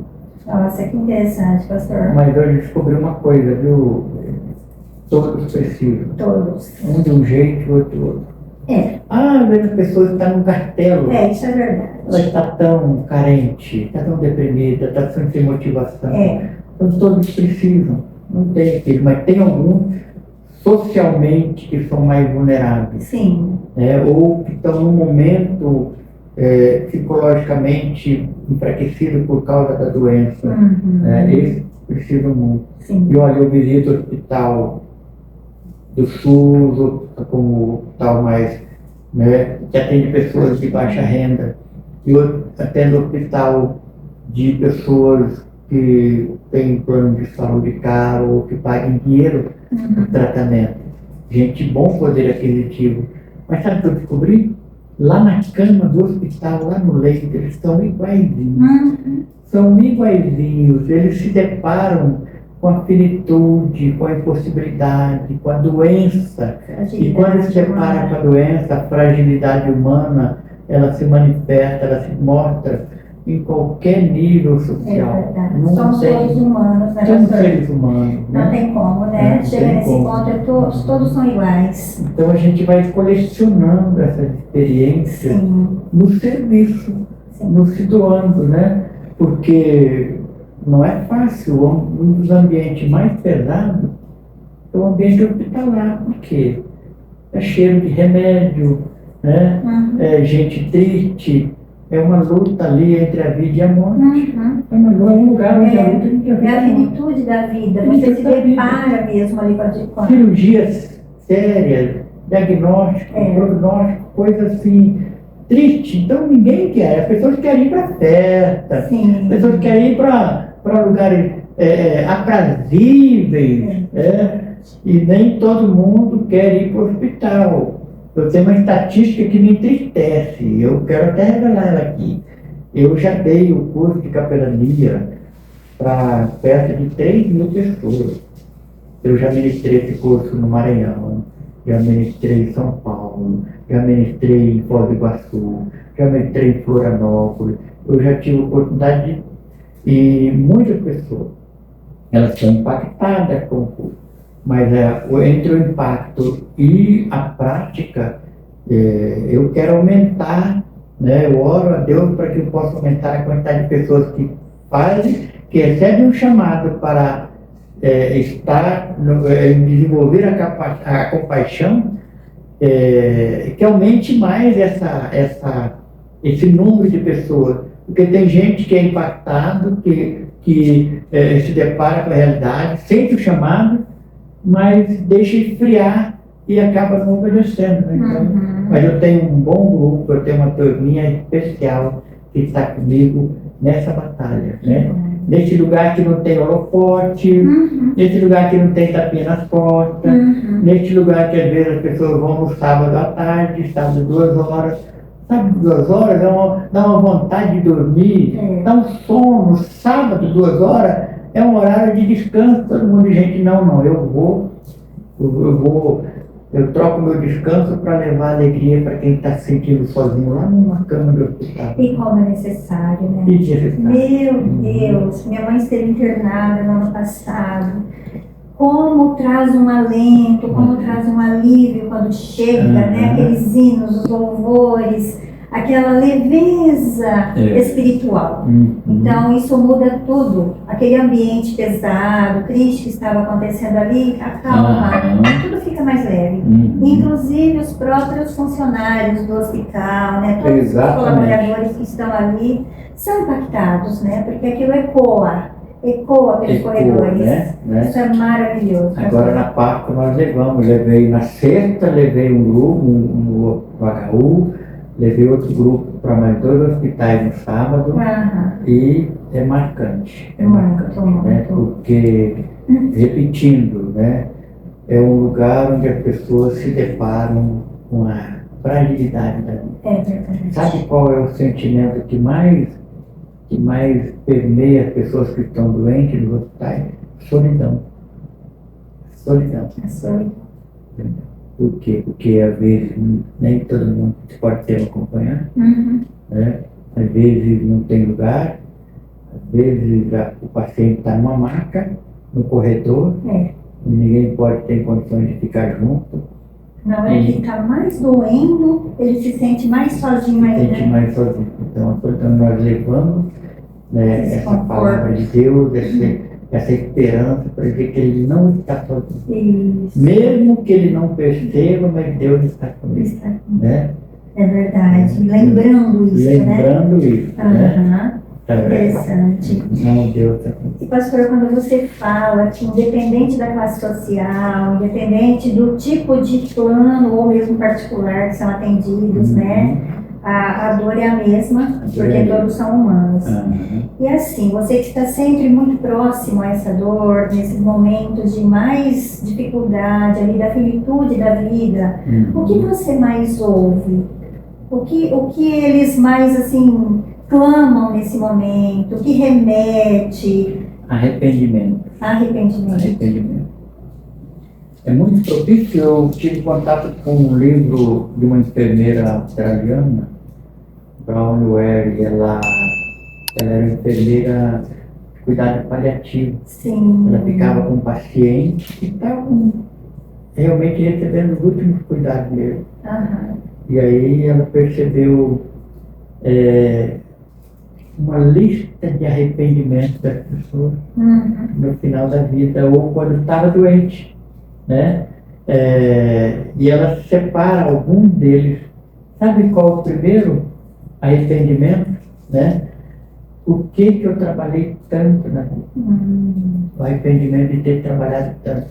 Nossa, que interessante, pastor. Mas eu descobri uma coisa, viu? Todos precisam. Todos. Um de um jeito, o outro de outro. Às vezes a pessoa está num castelo. Isso é verdade. Ela está tão carente, está tão deprimida, está sem motivação. Então todos precisam. Não tem filho, mas tem alguns socialmente que são mais vulneráveis. Sim. Ou que estão num momento psicologicamente enfraquecido por causa da doença. Eles precisam muito. Sim. E olha, eu visito o hospital do SUS, como tal mais, né, que atende pessoas de baixa renda. E eu atendo hospital de pessoas que têm plano de saúde caro ou que paguem dinheiro no tratamento. Gente de bom poder aquisitivo. Mas sabe o que eu descobri? lá na cama do hospital, lá no leito, eles estão iguaizinhos. Uhum. São iguaizinhos, eles se deparam com a finitude, com a impossibilidade, com a doença. E quando se depara com a doença, a fragilidade humana, ela se manifesta, ela se mostra em qualquer nível social. É verdade. Não Somos tem- todos humanos, né, Somos pastor? seres humanos, Não né? tem como, né? Não Chega tem nesse como. ponto, todos são iguais. Então a gente vai colecionando essas experiências Sim, no serviço, sim. no se doando, né? Porque não é fácil. Um dos ambientes mais pesados é o ambiente hospitalar, porque é cheiro de remédio, né? Uhum. É gente triste, é uma luta ali entre a vida e a morte. Uhum. É um lugar onde a luta entre a vida É e a a morte. finitude da vida. Você Finitude se da vida. depara mesmo ali com a... Cirurgias sérias, diagnóstico, É. prognóstico, coisa assim, triste. Então ninguém quer. As pessoas querem ir para festa, Sim. as pessoas querem ir para lugares aprazíveis, e nem todo mundo quer ir para o hospital. Eu tenho uma estatística que me entristece, eu quero até revelar ela aqui. Eu já dei o curso de capelania para perto de 3.000 pessoas. Eu já ministrei esse curso no Maranhão, já ministrei em São Paulo, já ministrei em Foz do Iguaçu, já ministrei em Florianópolis. Eu já tive a oportunidade de... E muitas pessoas, elas são impactadas com o curso. Mas entre o impacto e a prática, eu quero aumentar, né? Eu oro a Deus para que eu possa aumentar a quantidade de pessoas que fazem, que recebem um chamado para desenvolver a compaixão, que aumente mais esse número de pessoas. Porque tem gente que é impactado, que se depara com a realidade, sente o chamado, mas deixa esfriar e acaba não obedecendo. Né? Então, mas eu tenho um bom grupo, eu tenho uma turminha especial que está comigo nessa batalha. Né? Nesse lugar que não tem holofote, nesse lugar que não tem tapinha nas costas, nesse lugar que às vezes as pessoas vão no sábado à tarde, sábado 2 horas. Sábado 2 horas dá uma vontade de dormir, dá um sono. Sábado 2 horas é um horário de descanso. Todo mundo diz, gente, não, eu troco meu descanso para levar alegria para quem está se sentindo sozinho lá numa cama de hospital. E como é necessário, né? E necessário. Meu Deus, minha mãe esteve internada no ano passado. Como traz um alento, como traz um alívio quando chega, né? Aqueles hinos, os louvores, aquela leveza espiritual. Então isso muda tudo. Aquele ambiente pesado, triste que estava acontecendo ali, acalma, tudo fica mais leve. Inclusive os próprios funcionários do hospital, né? Todos os colaboradores que estão ali são impactados, né? Porque aquilo ecoa pelos corredores. Né? Isso é maravilhoso. Agora na Páscoa nós levei na sexta, levei um grupo, no HU, levei outro grupo para mais 2 hospitais no sábado, e é marcante, né? Porque, repetindo, né? É um lugar onde as pessoas se deparam com a fragilidade da vida. É verdade. Sabe qual é o sentimento que mais permeia as pessoas que estão doentes nos hospitais? Solidão. Solidão. A solidão. Por quê? Porque às vezes nem todo mundo pode ter um acompanhante, né? Às vezes não tem lugar, às vezes o paciente está numa maca, no corredor, e ninguém pode ter condições de ficar junto. Na hora que está mais doendo, ele se sente mais sozinho ainda. Mais sozinho. Então nós levamos, né, essa palavra de Deus, essa esperança para dizer que ele não está sozinho. Isso. Mesmo que ele não perceba, mas Deus está comigo. Né? É verdade. Lembrando isso, né? Interessante. Não, Deus está comigo. E pastor, quando você fala que independente da classe social, independente do tipo de plano ou mesmo particular que são atendidos, né? A dor é a mesma, porque todos são humanos. E assim, você que está sempre muito próximo a essa dor, nesses momentos de mais dificuldade, ali da finitude da vida, o que você mais ouve? O que eles mais, assim, clamam nesse momento? O que remete? Arrependimento. Arrependimento. É muito propício. Eu tive contato com um livro de uma enfermeira australiana, Brown Ware, e ela era enfermeira de cuidado paliativo. Sim. Ela ficava com pacientes que estavam realmente recebendo os últimos cuidados dele. Aham. E aí ela percebeu uma lista de arrependimento das pessoas no final da vida ou quando estava doente, né? E ela separa algum deles. Sabe qual é o primeiro arrependimento, né? O que eu trabalhei tanto na vida? O arrependimento de ter trabalhado tanto.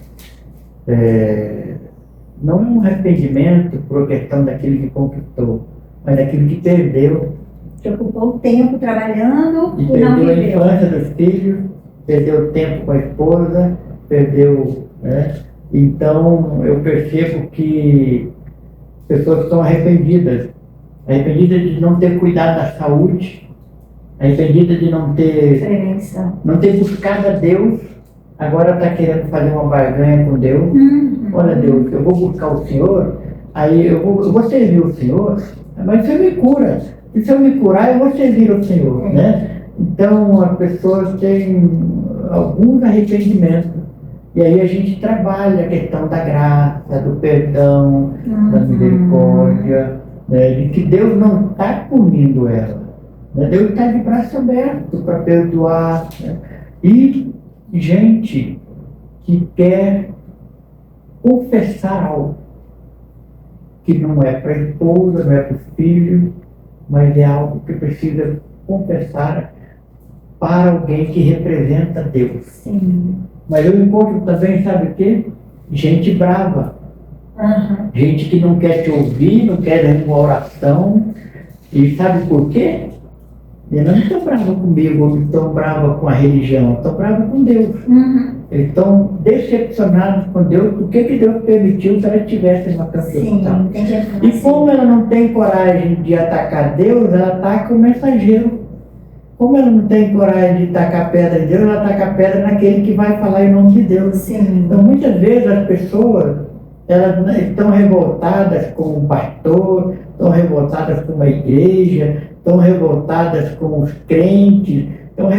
Não é um arrependimento por questão daquilo que conquistou, mas daquilo que perdeu. Que ocupou o tempo trabalhando E e não perdeu a viveu. infância dos filhos, perdeu tempo com a esposa, perdeu, né? Então eu percebo que pessoas estão arrependidas de não ter cuidado da saúde, arrependidas de não ter buscado a Deus, agora está querendo fazer uma barganha com Deus. Olha, Deus, eu vou buscar o Senhor, aí eu vou servir o Senhor, mas você me cura. E se eu me curar, eu vou servir o Senhor, né? Então, as pessoas têm alguns arrependimentos. E aí a gente trabalha a questão da graça, do perdão, da misericórdia, né? De que Deus não está punindo ela, né? Deus está de braço aberto para perdoar, né? E gente que quer confessar algo que não é para a esposa, não é para os filhos, mas é algo que precisa confessar para alguém que representa Deus. Sim. Mas eu encontro também, sabe o quê? Gente brava. Gente que não quer te ouvir, não quer uma oração. E sabe por quê? Eles não estão bravos comigo, não estão bravos com a religião, estão bravos com Deus. Eles estão decepcionados com Deus, porque que Deus permitiu que ela tivesse uma canção. E como ela não tem coragem de atacar Deus, ela ataca o mensageiro. Como ela não tem coragem de tacar pedra em Deus, ela ataca pedra naquele que vai falar em nome de Deus. Sim. Então muitas vezes as pessoas elas estão revoltadas com o pastor, estão revoltadas com a igreja, estão revoltadas com os crentes, estão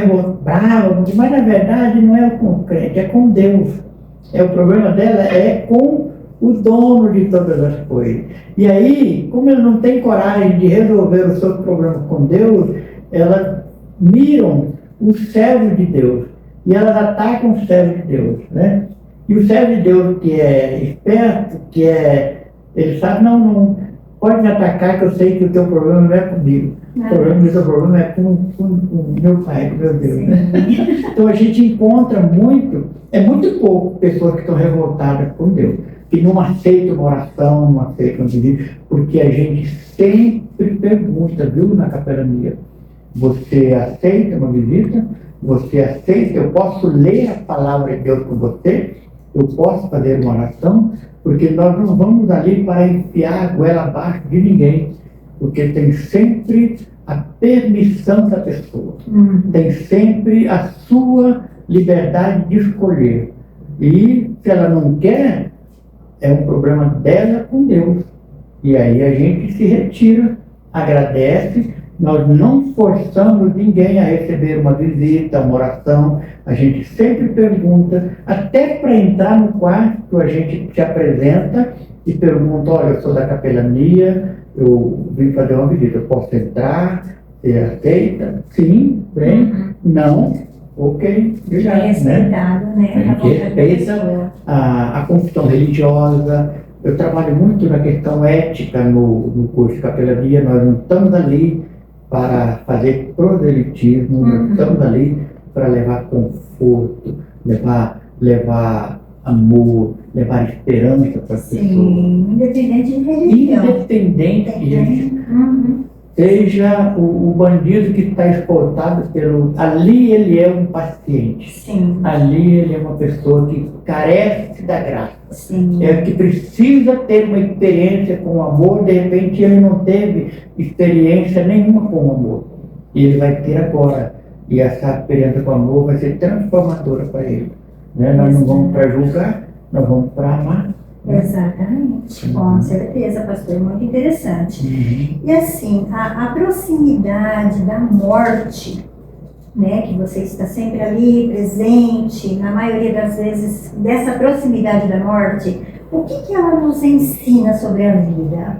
bravas, mas na verdade não é com o crente, é com Deus. O problema dela é com o dono de todas as coisas. E aí, como ela não tem coragem de resolver os seus problemas com Deus, elas miram os servos de Deus e elas atacam os servos de Deus, né? E o servo de Deus que é esperto, ele sabe, não pode me atacar, que eu sei que o teu problema não é comigo. O teu problema é com o meu Pai, com o meu Deus, né? Então a gente encontra é muito pouco pessoas que estão revoltadas com Deus, que não aceitam uma oração, não aceitam um pedido, porque a gente sempre pergunta, viu, na capelania, você aceita uma visita? Você aceita? Eu posso ler a palavra de Deus com você? Eu posso fazer uma oração? Porque nós não vamos ali para enfiar a goela abaixo de ninguém, porque tem sempre a permissão da pessoa, tem sempre a sua liberdade de escolher. E se ela não quer, é um problema dela com Deus. E aí a gente se retira, agradece. Nós não forçamos ninguém a receber uma visita, uma oração. A gente sempre pergunta, até para entrar no quarto, a gente se apresenta e pergunta, olha, eu sou da capelania, eu vim fazer uma visita, eu posso entrar? Você aceita? Sim, bem, não, ok, obrigado. É respeitado, né? A gente respeita a confissão religiosa. Eu trabalho muito na questão ética no curso de capelania. Nós não estamos ali para fazer proselitismo, nós estamos ali para levar conforto, levar amor, levar esperança para as pessoas. Sim, independente de religião. Independente de religião. seja o bandido que está escoltado pelo... Ali ele é um paciente. Sim. Ali ele é uma pessoa que carece da graça. Sim. É que precisa ter uma experiência com o amor, de repente ele não teve experiência nenhuma com o amor. E ele vai ter agora. E essa experiência com o amor vai ser transformadora para ele. Né? Nós não vamos para julgar, nós vamos para amar. Exatamente, com certeza, pastor, muito interessante. Uhum. E assim, a proximidade da morte, né, que você está sempre ali presente, na maioria das vezes, dessa proximidade da morte, o que ela nos ensina sobre a vida?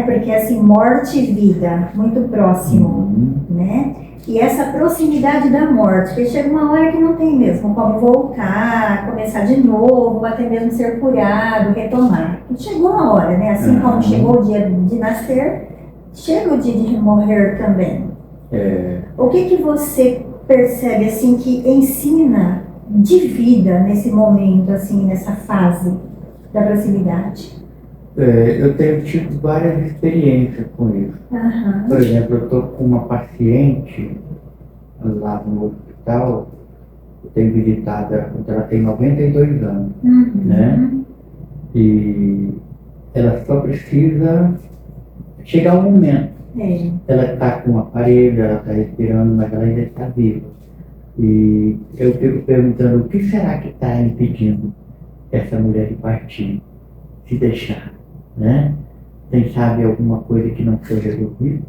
Porque assim, morte e vida, muito próximo, né? E essa proximidade da morte, que chega uma hora que não tem mesmo como voltar, começar de novo, ou até mesmo ser curado, retomar. E chegou a hora, né? Assim como chegou o dia de nascer, chega o dia de morrer também. O que você percebe, assim, que ensina de vida nesse momento, assim, nessa fase da proximidade? Eu tenho tido várias experiências com isso. Uhum. Por exemplo, eu estou com uma paciente lá no hospital, eu tenho visitado ela tem 92 anos, né? E ela só precisa chegar um momento. Ela está com um aparelho, ela está respirando, mas ela ainda está viva. E eu fico perguntando, o que será que está impedindo essa mulher de partir, se deixar, né? Quem sabe alguma coisa que não foi resolvida,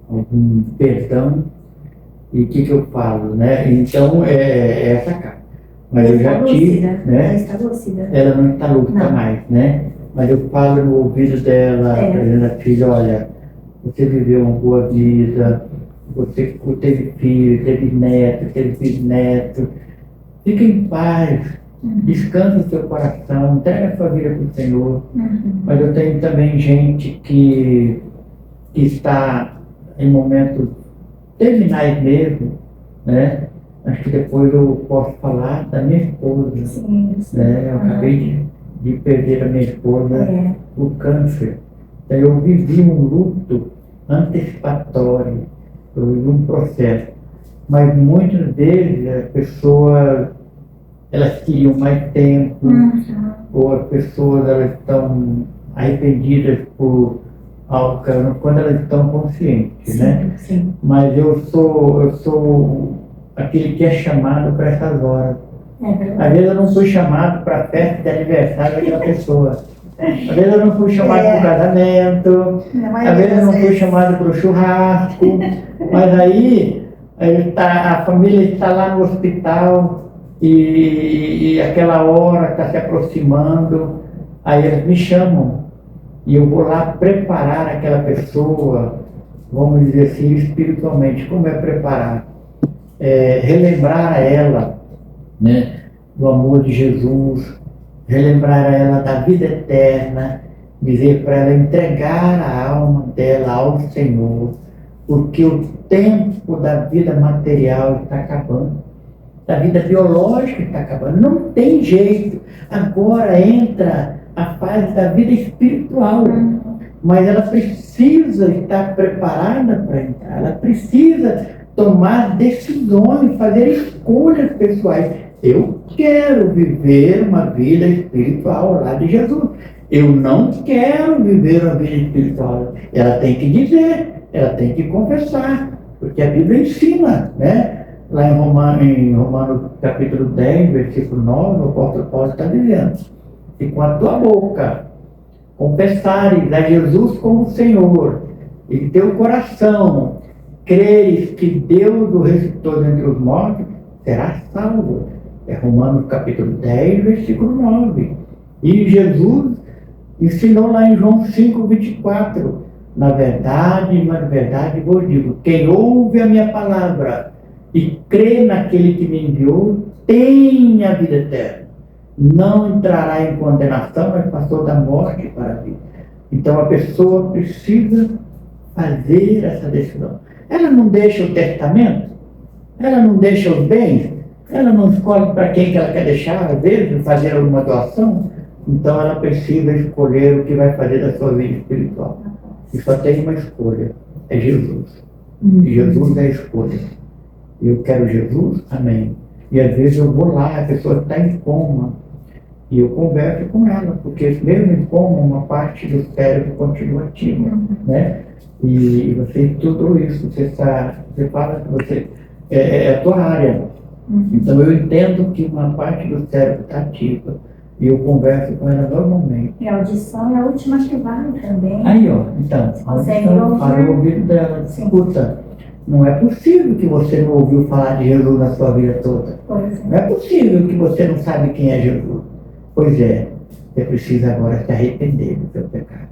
algum perdão. E o que eu falo, né? Então, é essa cara. Mas eu já tive, né? Ela não está lúcida mais, né? Mas eu falo no ouvido dela, dizendo, filha, olha, você viveu uma boa vida, você teve filho, teve neto, teve bisneto, fica em paz, descansa o seu coração, entrega a sua vida para o Senhor. Mas eu tenho também gente que está em momentos terminais mesmo, né? Acho que depois eu posso falar da minha esposa. Sim. Né? Eu acabei de perder a minha esposa por câncer. Então eu vivi um luto antecipatório, eu vivi um processo. Mas muitas vezes as pessoas, elas queriam mais tempo, ou as pessoas elas estão arrependidas por algo quando elas estão conscientes, né? Sim. Mas eu sou aquele que é chamado para essas horas. Às vezes eu não fui chamado para a festa de aniversário daquela pessoa. Às vezes eu não fui chamado para o casamento, às vezes eu não fui chamado para o churrasco, mas aí a família está lá no hospital e aquela hora está se aproximando, aí eles me chamam e eu vou lá preparar aquela pessoa, vamos dizer assim, espiritualmente. Como é preparar? Relembrar a ela, né, do amor de Jesus, relembrar a ela da vida eterna, dizer para ela entregar a alma dela ao Senhor, porque o tempo da vida material está acabando, da vida biológica está acabando, não tem jeito. Agora entra a fase da vida espiritual, mas ela precisa estar preparada para entrar, ela precisa tomar decisões, fazer escolhas pessoais. Eu quero viver uma vida espiritual lá de Jesus. Eu não quero viver uma vida espiritual. Ela tem que dizer, ela tem que confessar, porque a Bíblia ensina, né? Lá em Romanos capítulo 10, versículo 9, o apóstolo Paulo está dizendo: se com a tua boca confessares a Jesus como Senhor, e que teu coração creres que Deus o ressuscitou dentre os mortos, serás salvo. É Romanos capítulo 10, versículo 9. E Jesus ensinou lá em João 5, 24. Na verdade vos digo, quem ouve a minha palavra e crê naquele que me enviou, tem a vida eterna. Não entrará em condenação, mas passou da morte para a vida. Então a pessoa precisa fazer essa decisão. Ela não deixa o testamento, ela não deixa os bens, ela não escolhe para quem que ela quer deixar, às vezes, fazer alguma doação. Então ela precisa escolher o que vai fazer da sua vida espiritual. E só tem uma escolha, é Jesus. E Jesus é a escolha. Eu quero Jesus, amém. E às vezes eu vou lá, a pessoa está em coma, e eu converso com ela, porque mesmo em coma, uma parte do cérebro continua ativa, né? E você estudou isso, você fala que você é a tua área. Então eu entendo que uma parte do cérebro está ativa e eu converso com ela normalmente. E a audição é a última que vale também. Aí, ó, então, a audição para o ouvido dela, escuta. Não é possível que você não ouviu falar de Jesus na sua vida toda. Não é possível que você não sabe quem é Jesus. Pois é, você precisa agora se arrepender do seu pecado.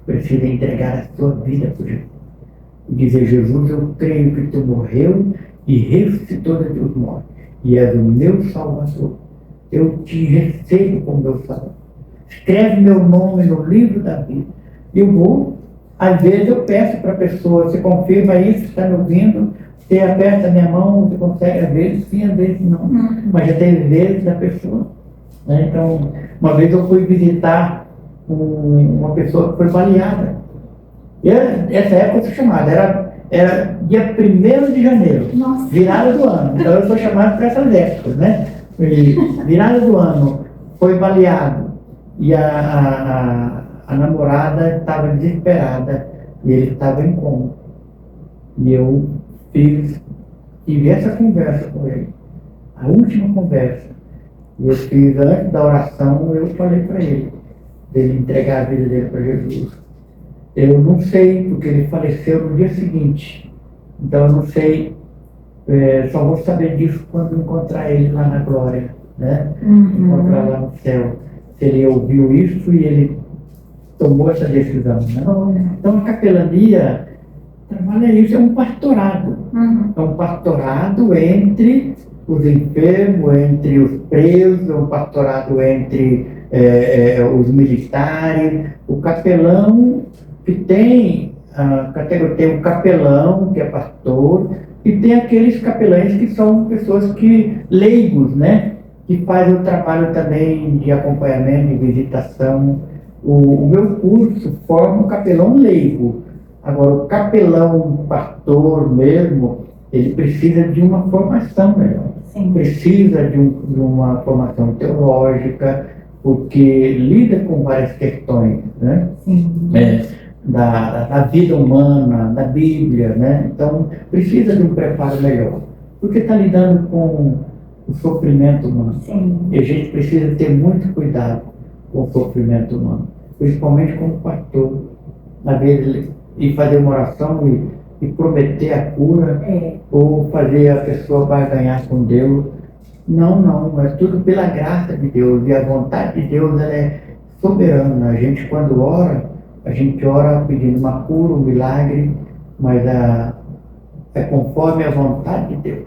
Precisa entregar a sua vida por Jesus. E dizer, Jesus, eu creio que tu morreu e ressuscitou dentre os mortos. E és o meu Salvador. Eu te recebo como meu Salvador. Escreve meu nome no livro da vida. Eu vou, às vezes eu peço para a pessoa, você confirma isso, está me ouvindo? Você aperta a minha mão, você consegue, às vezes sim, às vezes não. Mas já teve vezes da pessoa. Né? Então, uma vez eu fui visitar uma pessoa que foi baleada. E essa época eu fui chamada, era dia 1º de janeiro, virada do ano. Então eu sou chamado para essas épocas, né? E virada do ano, foi baleado. E a namorada estava desesperada e ele estava em coma. E eu tive essa conversa com ele, a última conversa. E eu fiz, antes da oração, eu falei para ele, dele entregar a vida dele para Jesus. Eu não sei, porque ele faleceu no dia seguinte. Então eu não sei, só vou saber disso quando encontrar ele lá na glória, né? Encontrar lá no céu. Se ele ouviu isso e ele tomou essa decisão, né? Então a capelania trabalha isso, é um pastorado. É um pastorado entre os enfermos, entre os presos, é um pastorado entre os militares. O capelão que tem o capelão, que é pastor, e tem aqueles capelães que são pessoas leigos, né? Que fazem o trabalho também de acompanhamento, de visitação. O meu curso forma um capelão leigo. Agora, o capelão pastor mesmo, ele precisa de uma formação melhor. Sim. Precisa de uma formação teológica, porque lida com várias questões, né? Sim. Da vida humana, da Bíblia, né? Então, precisa de um preparo melhor, porque está lidando com o sofrimento humano. Sim. E a gente precisa ter muito cuidado com o sofrimento humano, principalmente como pastor, às vezes, e fazer uma oração e prometer a cura, ou fazer a pessoa barganhar com Deus. Não, é tudo pela graça de Deus, e a vontade de Deus ela é soberana. A gente, quando ora, a gente ora pedindo uma cura, um milagre, mas é conforme a vontade de Deus.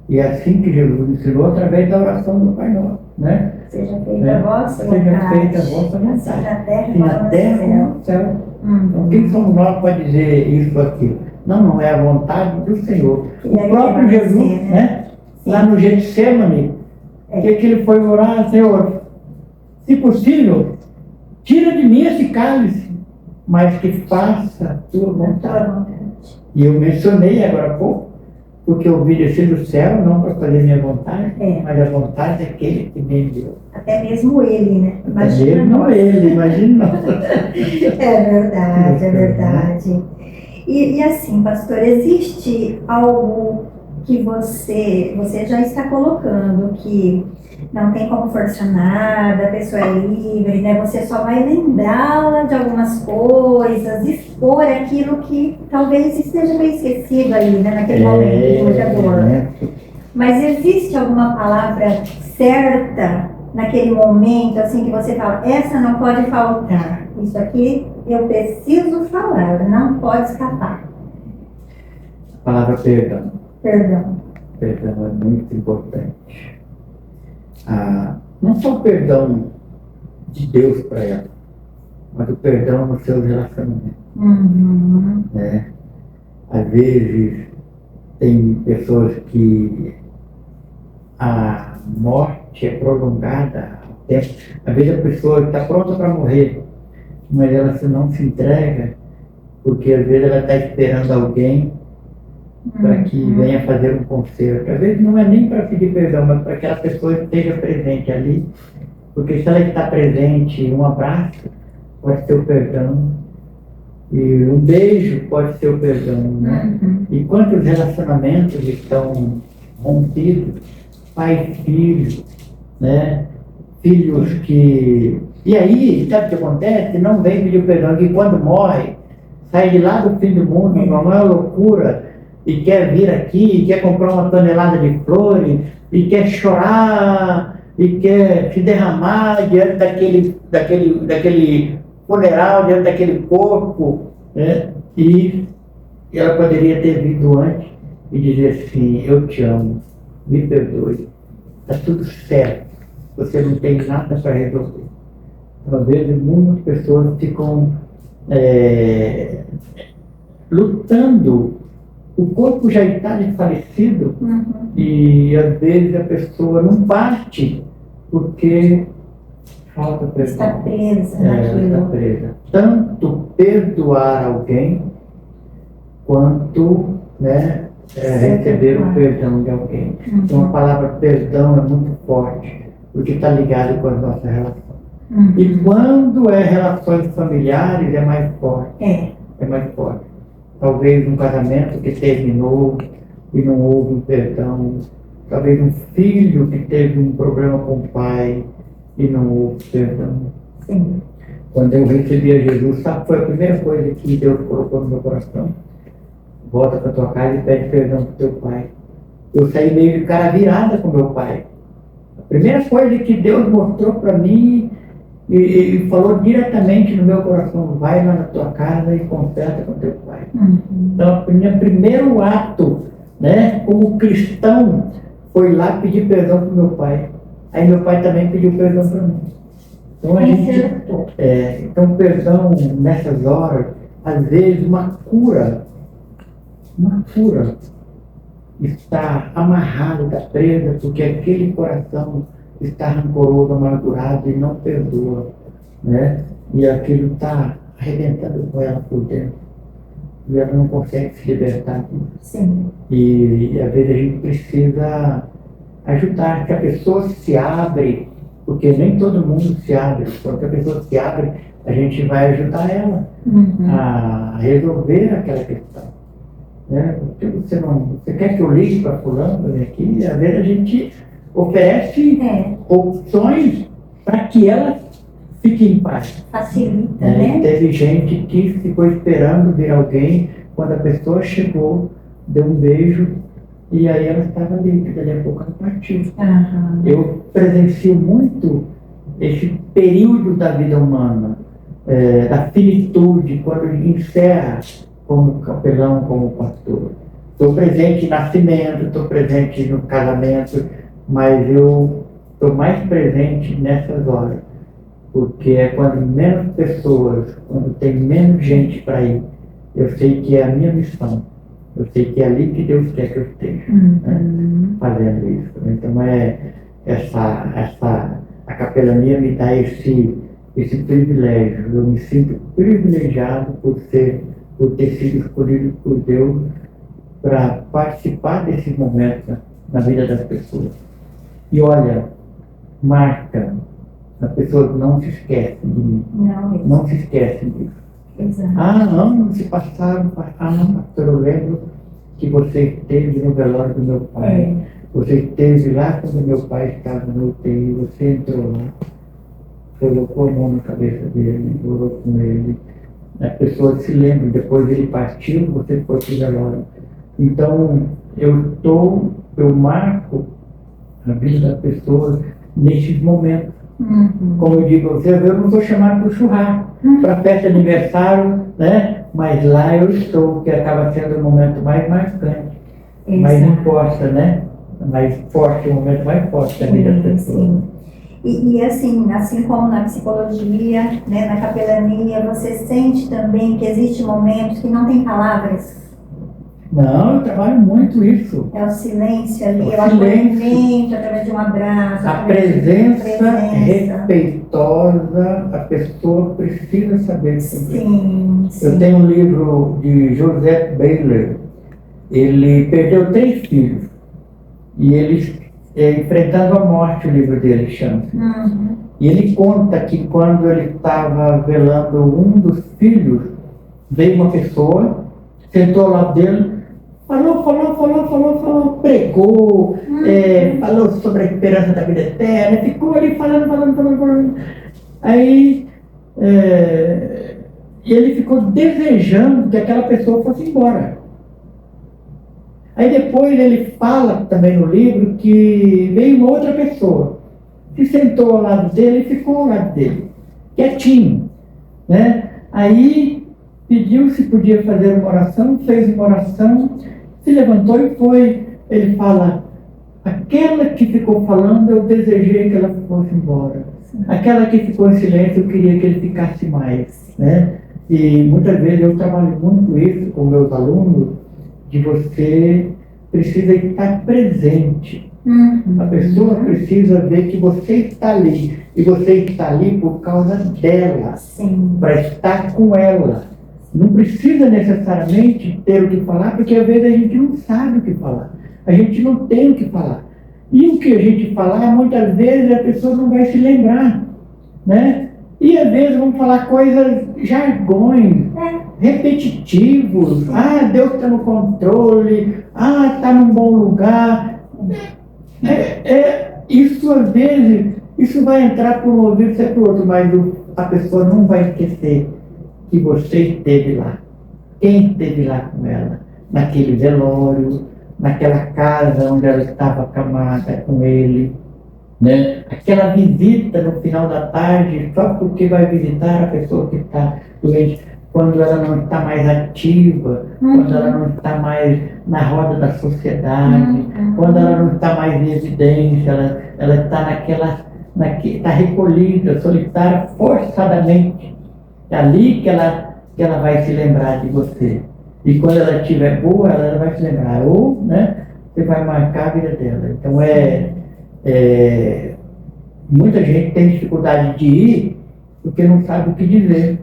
E é assim que Jesus ensinou através da oração do Pai Nosso, né? Seja feita a vossa vontade. Seja feita a vossa vontade. Na terra como no céu. Então, quem somos nós para dizer isso aqui? Não, é a vontade do Senhor. O próprio Jesus, né? Lá no Getsemane, que ele foi orar, Senhor, se possível, tira de mim esse cálice, mas que faça a tua vontade. E eu mencionei agora há pouco, porque eu obedeci do céu, não para fazer minha vontade, mas a vontade daquele que me enviou. Até mesmo ele, né? Imagina nós. Imagina nós. É verdade. E assim, pastor, existe algo que você já está colocando, que não tem como forçar nada, a pessoa é livre, né? Você só vai lembrá-la de algumas coisas, expor aquilo que talvez esteja meio esquecido aí, né? Naquele momento, de muita dor. Mas existe alguma palavra certa naquele momento, assim, que você fala, essa não pode faltar, isso aqui eu preciso falar, não pode escapar? A palavra perdão. Perdão é muito importante. Não só o perdão de Deus para ela, mas o perdão nos seus relacionamentos. Né? Às vezes tem pessoas que a morte é prolongada ao tempo. Às vezes a pessoa está pronta para morrer, mas ela não se entrega, porque às vezes ela está esperando alguém para que venha fazer um conserto. Às vezes não é nem para pedir perdão, mas para que aquela pessoa esteja presente ali, porque se ela está presente, um abraço pode ser o perdão, e um beijo pode ser o perdão, né? E quantos relacionamentos estão rompidos, pai e filho, né? Filhos que... E aí, sabe o que acontece? Não vem pedir perdão, que quando morre, sai de lá do fim do mundo, uma maior loucura, e quer vir aqui, e quer comprar uma tonelada de flores, e quer chorar, e quer se derramar diante daquele funeral, diante daquele corpo, né? E ela poderia ter vindo antes e dizer assim: eu te amo, me perdoe, está tudo certo, você não tem nada para resolver. Às vezes muitas pessoas ficam lutando, o corpo já está desfalecido, e às vezes a pessoa não parte porque falta perdão. Está presa Está presa. Tanto perdoar alguém, quanto, né, receber o perdão de alguém. Então a palavra perdão é muito forte, porque está ligado com as nossas relações. E quando é relações familiares é mais forte. É mais forte. Talvez um casamento que terminou e não houve um perdão. Talvez um filho que teve um problema com o pai e não houve perdão. Sim. Quando eu recebi a Jesus, sabe, foi a primeira coisa que Deus colocou no meu coração. Volta para tua casa e pede perdão para teu pai. Eu saí meio de cara virada com meu pai. A primeira coisa que Deus mostrou para mim e falou diretamente no meu coração: vai lá na tua casa e conversa com teu pai. Então, o meu primeiro ato, né, como cristão, foi lá pedir perdão para meu pai. Aí meu pai também pediu perdão para mim. Então a gente, então perdão nessas horas, às vezes uma cura está amarrado, está presa, porque aquele coração está rancoroso, amargurado e não perdoa, né? E aquilo está arrebentando com ela por dentro. E ela não consegue se libertar disso. Sim. E às vezes a gente precisa ajudar, que a pessoa se abre, porque nem todo mundo se abre. Quando a pessoa se abre, a gente vai ajudar ela a resolver aquela questão. Né? Porque você quer que eu ligue para fulano aqui? Às vezes a gente oferece opções para que ela fique em paz. Facilita, né? Teve gente que ficou esperando ver alguém, quando a pessoa chegou, deu um beijo, e aí ela estava livre, dali a pouco ela partiu. Eu presencio muito esse período da vida humana, da finitude, quando encerra como capelão, como pastor. Estou presente em nascimento, estou presente no casamento, mas eu estou mais presente nessas horas, porque é quando menos pessoas, quando tem menos gente para ir, eu sei que é a minha missão. Eu sei que é ali que Deus quer que eu esteja, né, fazendo isso. Então a capelania me dá esse privilégio. Eu me sinto privilegiado por ter sido escolhido por Deus para participar desses momentos na vida das pessoas. E olha, marca, as pessoas não se esquecem de mim. Não se esquecem disso. Exato. Anos se passaram, pastor, eu lembro que você esteve no velório do meu pai. Você esteve lá quando meu pai estava no UTI, você entrou lá, colocou a mão na cabeça dele, orou com ele. As pessoas se lembram, depois ele partiu, você foi para o velório. Então, eu marco a vida das pessoas nesses momentos. Como eu digo a você, eu não sou chamado para o churrasco, para a festa de aniversário, né? Mas lá eu estou, que acaba sendo o momento mais marcante, mais importa, né? Mais forte, o momento mais forte da vida das pessoas. E assim como na psicologia, né, na capelania, você sente também que existem momentos que não tem palavras? Não, eu trabalho muito isso. É o silêncio ali, O o acolhimento através de um abraço. A presença respeitosa, a pessoa precisa saber que Sim, sim. Eu tenho um livro de Joseph Baylor. Ele perdeu 3 filhos. E ele, enfrentando a morte, o livro dele chama. E ele conta que quando ele estava velando um dos filhos, veio uma pessoa, sentou ao lado dele, falou, pregou, falou sobre a esperança da vida eterna, ficou ali falando. Aí ele ficou desejando que aquela pessoa fosse embora. Aí depois ele fala também no livro que veio uma outra pessoa, que sentou ao lado dele e ficou ao lado dele, quietinho, né? Aí pediu se podia fazer uma oração, fez uma oração, se levantou e foi. Ele fala, aquela que ficou falando, eu desejei que ela fosse embora. Aquela que ficou em silêncio, eu queria que ele ficasse mais, né? E muitas vezes eu trabalho muito isso com meus alunos, de você precisa estar presente. A pessoa precisa ver que você está ali. E você está ali por causa dela, para estar com ela. Não precisa necessariamente ter o que falar, porque às vezes a gente não sabe o que falar. A gente não tem o que falar. E o que a gente falar, muitas vezes a pessoa não vai se lembrar, né? E às vezes vamos falar coisas, jargões, repetitivos. Deus está no controle. Está num bom lugar. Isso às vezes, isso vai entrar por um ouvido e sair por outro, mas a pessoa não vai esquecer que você esteve lá. Quem esteve lá com ela? Naquele velório, naquela casa onde ela estava acamada com ele, né? Aquela visita no final da tarde, só porque vai visitar a pessoa que está doente, quando ela não está mais ativa, quando ela não está mais na roda da sociedade, quando ela não está mais em evidência, ela está está recolhida, solitária, forçadamente. É ali que ela vai se lembrar de você. E quando ela estiver boa, ela vai se lembrar. Ou, né, você vai marcar a vida dela. Então, muita gente tem dificuldade de ir porque não sabe o que dizer.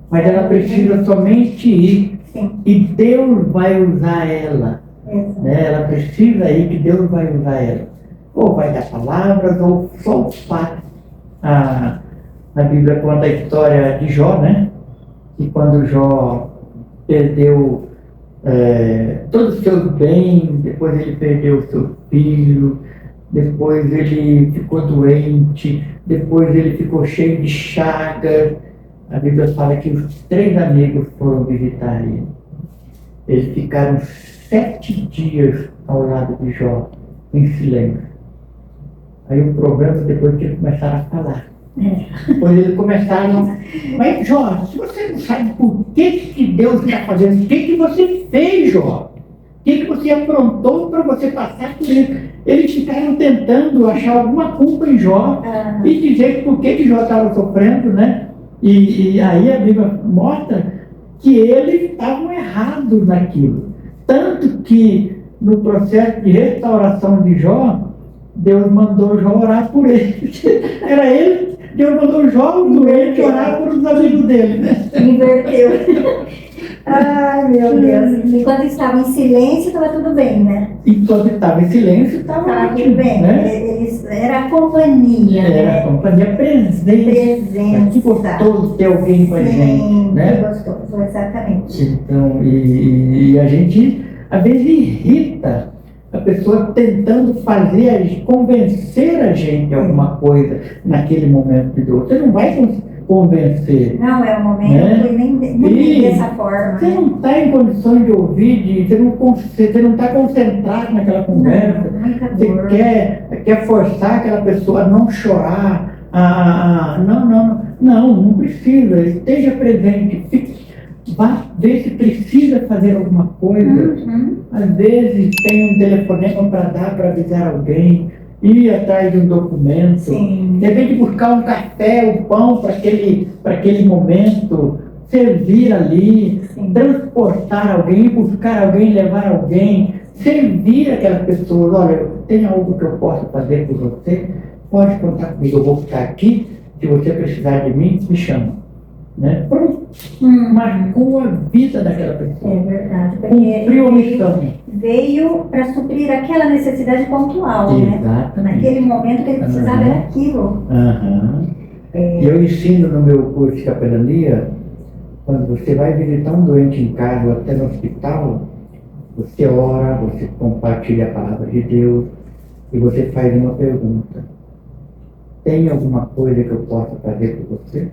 Mas ela precisa somente ir. E Deus vai usar ela. Né? Ela precisa ir, que Deus vai usar ela. Ou vai dar palavras, ou só o fato. A Bíblia conta a história de Jó, né? Que quando Jó perdeu todos os seus bens, depois ele perdeu o seu filho, depois ele ficou doente, depois ele ficou cheio de chagas. A Bíblia fala que os 3 amigos foram visitar ele. Eles ficaram 7 dias ao lado de Jó, em silêncio. Aí o problema depois que eles começaram a falar. Depois eles começaram, mas Jó, se você não sabe por que Deus está fazendo, o que você fez, Jó? O que você aprontou para você passar por isso? Eles ficaram tentando achar alguma culpa em Jó e dizer por que Jó estava sofrendo, né? E aí a Bíblia mostra que eles estavam errados naquilo. Tanto que no processo de restauração de Jó, Deus mandou Jó orar por ele. Era ele, Deus mandou Jó, o doente, orar por os amigos dele, né? Inverteu. Ai, meu Deus. Enquanto estava em silêncio, estava tudo bem, né? Enquanto estava em silêncio, estava tudo bem. Né? Era a companhia. Era a companhia, presença. Que gostoso ter alguém com a gente. Né? Que gostoso, exatamente. Então, e a gente, às vezes, irrita a pessoa tentando convencer a gente de alguma coisa naquele momento de dor. Você não vai convencer. Não é o momento, né? E nem dessa forma. Você não está em condições de ouvir, você não está concentrado naquela conversa. Você quer forçar aquela pessoa a não chorar. Não precisa. Esteja presente. Vá ver se precisa fazer alguma coisa. Às vezes tem um telefonema para dar, para avisar alguém, ir atrás de um documento, de repente buscar um café, um pão para aquele momento, servir ali, Sim. transportar alguém, buscar alguém, levar alguém, servir aquelas pessoas. Olha, tem algo que eu posso fazer por você? Pode contar comigo, eu vou ficar aqui. Se você precisar de mim, me chama. Né? Pronto. Marcou a vida daquela pessoa. É verdade. Cumpriu a missão. Veio para suprir aquela necessidade pontual, né? Exatamente. Naquele momento que ele precisava era aquilo. E eu ensino no meu curso de capelania, quando você vai visitar um doente em casa ou até no hospital, você ora, você compartilha a palavra de Deus e você faz uma pergunta. Tem alguma coisa que eu possa fazer por você?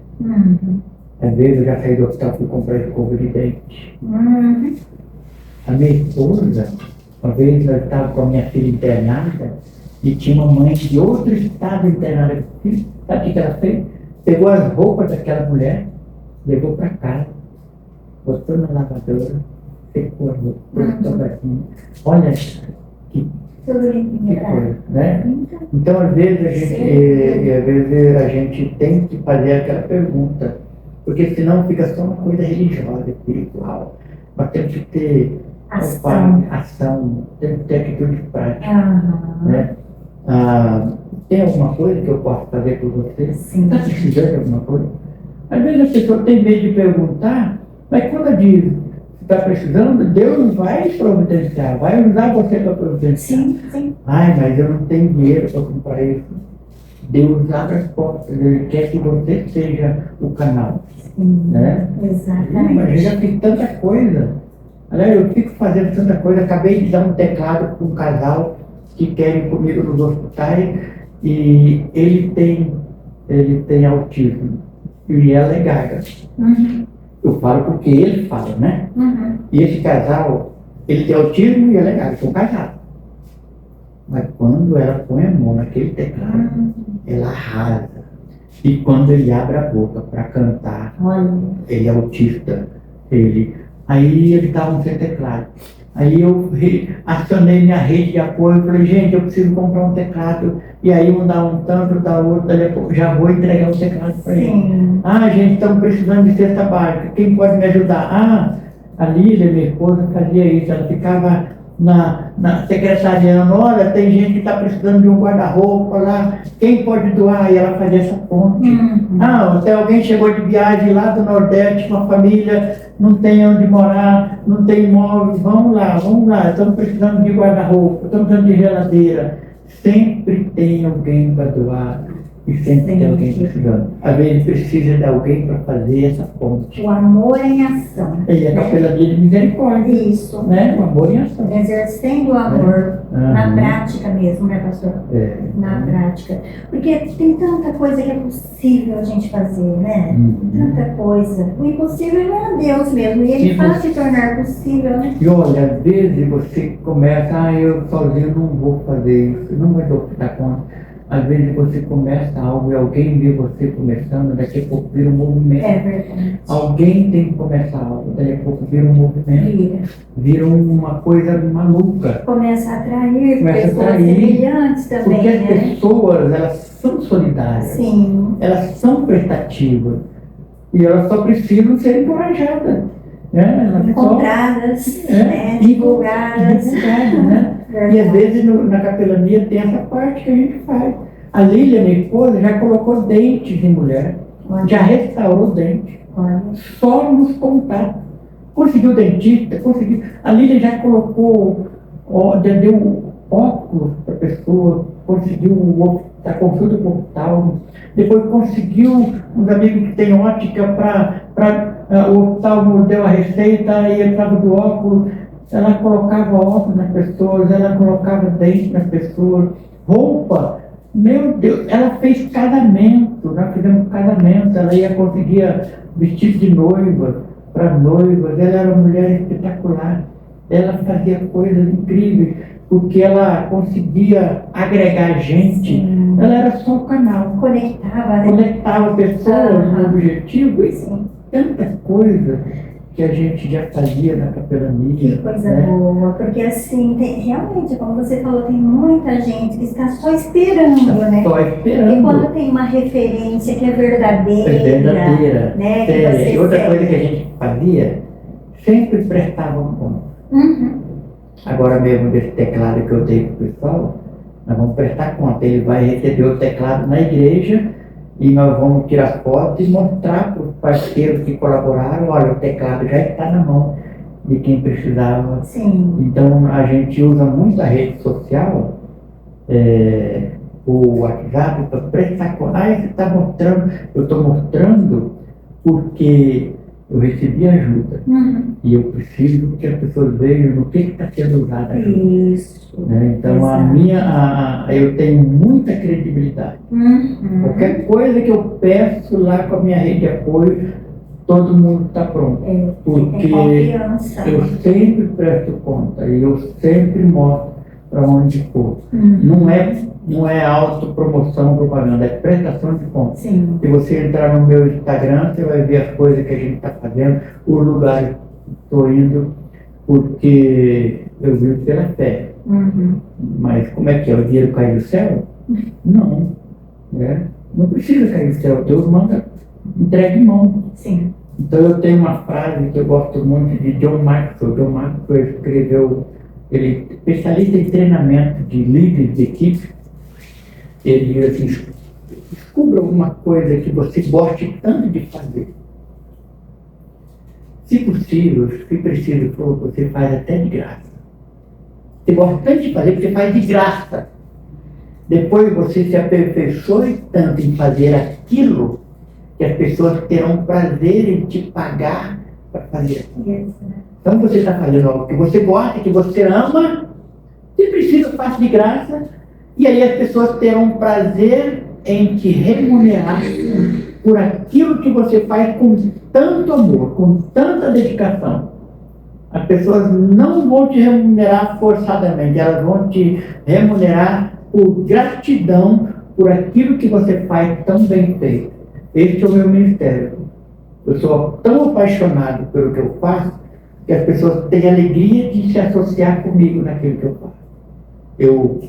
Às vezes eu já saí do hospital e fui comprar escova de dente. A minha esposa, uma vez eu estava com a minha filha internada e tinha uma mãe de outro estado internada. Sabe o que ela fez? Pegou as roupas daquela mulher, levou para casa, botou na lavadora, secou a roupa, botou assim. Olha que coisa, né? Então às vezes a gente tem que fazer aquela pergunta, porque senão fica só uma coisa religiosa, espiritual. Nós temos que ter ação, temos que ter atitude prática. Né? Tem alguma coisa que eu posso fazer por você? Está precisando de alguma coisa? Às vezes a pessoa tem medo de perguntar, mas quando ela diz que está precisando, Deus vai providenciar, vai usar você para providenciar. Sim. Ai, mas eu não tenho dinheiro para comprar isso. Deus abre as portas, Ele quer que você seja o canal. Né? Exatamente. Mas eu já fiz tanta coisa. Aliás, eu fico fazendo tanta coisa. Acabei de dar um teclado para um casal que querem comigo nos hospitais e ele tem autismo e ela é gaga. Eu falo porque ele fala, né? E esse casal, ele tem autismo e ela é gaga, são casados. Mas quando ela põe a mão naquele teclado, ela arrasa. E quando ele abre a boca para cantar, ele é autista, aí eles estavam sem teclado. Aí eu acionei minha rede de apoio e falei, gente, eu preciso comprar um teclado. E aí um dá um tanto, dá outro, daí a pouco já vou entregar um teclado para ele. Gente, estamos precisando de cesta básica, quem pode me ajudar? A Lília, minha esposa, fazia isso, ela ficava na secretariando, olha, tem gente que está precisando de um guarda-roupa lá, quem pode doar? E ela fazia essa ponte. Até alguém chegou de viagem lá do Nordeste, uma família, não tem onde morar, não tem imóvel, vamos lá, estamos precisando de guarda-roupa, estamos precisando de geladeira. Sempre tem alguém para doar e sempre tem alguém precisando. Às vezes precisa de alguém para fazer essa ponte. O amor em ação. E a capelania de misericórdia. Isso. Né? O amor em ação. Exercendo o amor na prática mesmo, né, pastor? Na prática. Porque tem tanta coisa que é possível a gente fazer, né? Tanta coisa. O impossível não é Deus mesmo. E Ele faz se tornar possível, né? E olha, às vezes você começa, eu sozinho não vou fazer isso, não vou dar conta. Às vezes você começa algo e alguém vê você começando, daqui a pouco vira um movimento. É verdade. Alguém tem que começar algo, daqui a pouco vira um movimento. Vira uma coisa maluca. Começa a atrair pessoas semelhantes também, porque as né? pessoas, elas são solidárias. Sim. Elas são prestativas. E elas só precisam ser encorajadas. Né? Encontradas, né? Divulgadas. Né? E às vezes na capelania tem essa parte que a gente faz. A Lília, minha esposa, já colocou dentes em mulher, já restaurou dentes, só nos contatos. Conseguiu dentista, conseguiu. A Lília já colocou, já deu óculos para a pessoa, conseguiu a consulta com o oftalmo, depois conseguiu uns amigos que têm ótica para o oftalmo deu a receita e entrava do óculos. Ela colocava óculos nas pessoas, ela colocava dente nas pessoas, roupa. Meu Deus, ela fez casamento, nós fizemos casamento, ela ia conseguir vestido de noiva para as noivas, ela era uma mulher espetacular, ela fazia coisas incríveis, porque ela conseguia agregar gente, ela era só o canal. Conectava, né? Conectava pessoas no objetivo, e tanta coisa. que a gente já fazia na capelania. Que coisa boa, porque assim, realmente, como você falou, tem muita gente que está só esperando, né? Só esperando. E quando tem uma referência que é verdadeira, né? Que séria. você E outra segue. coisa que a gente fazia, sempre prestavam conta. Uhum. Agora mesmo desse teclado que eu dei para o pessoal, nós vamos prestar conta. Ele vai receber o teclado na igreja e nós vamos tirar foto e mostrar para os parceiros que colaboraram, olha, o teclado já está na mão de quem precisava. Sim. Então a gente usa muito a rede social, o WhatsApp, para prestar conta. Você está mostrando, eu estou mostrando porque eu recebi ajuda. Uhum. E eu preciso que as pessoas vejam no que está sendo usada a ajuda. Isso. Né? Então eu tenho muita credibilidade. Uhum. Qualquer coisa que eu peço lá com a minha rede de apoio, todo mundo está pronto. Porque tem confiança. eu sempre presto conta e eu sempre mostro para onde for. Uhum. Não é autopromoção, propaganda, é prestação de conta. Sim. Se você entrar no meu Instagram, você vai ver as coisas que a gente está fazendo, os lugares que estou indo, porque eu vivo pela fé. Uhum. Mas como é que é? O dinheiro cai do céu? Não. Né? Não precisa cair do céu. Deus manda, entrega em mão. Sim. Então eu tenho uma frase que eu gosto muito de John Maxwell. John Maxwell escreveu, ele é especialista em treinamento de líderes de equipe. Ele diz assim, descubra alguma coisa que você goste tanto de fazer. Se possível, se preciso for, você faz até de graça. Você gosta tanto de fazer que você faz de graça. Depois você se aperfeiçoe tanto em fazer aquilo que as pessoas terão prazer em te pagar para fazer aquilo. Então você está fazendo algo que você gosta, que você ama, se precisa, faz de graça, e aí as pessoas terão prazer em te remunerar por aquilo que você faz com tanto amor, com tanta dedicação. As pessoas não vão te remunerar forçadamente, elas vão te remunerar por gratidão por aquilo que você faz tão bem feito. Este é o meu ministério. Eu sou tão apaixonado pelo que eu faço que as pessoas têm alegria de se associar comigo naquilo que eu faço. Eu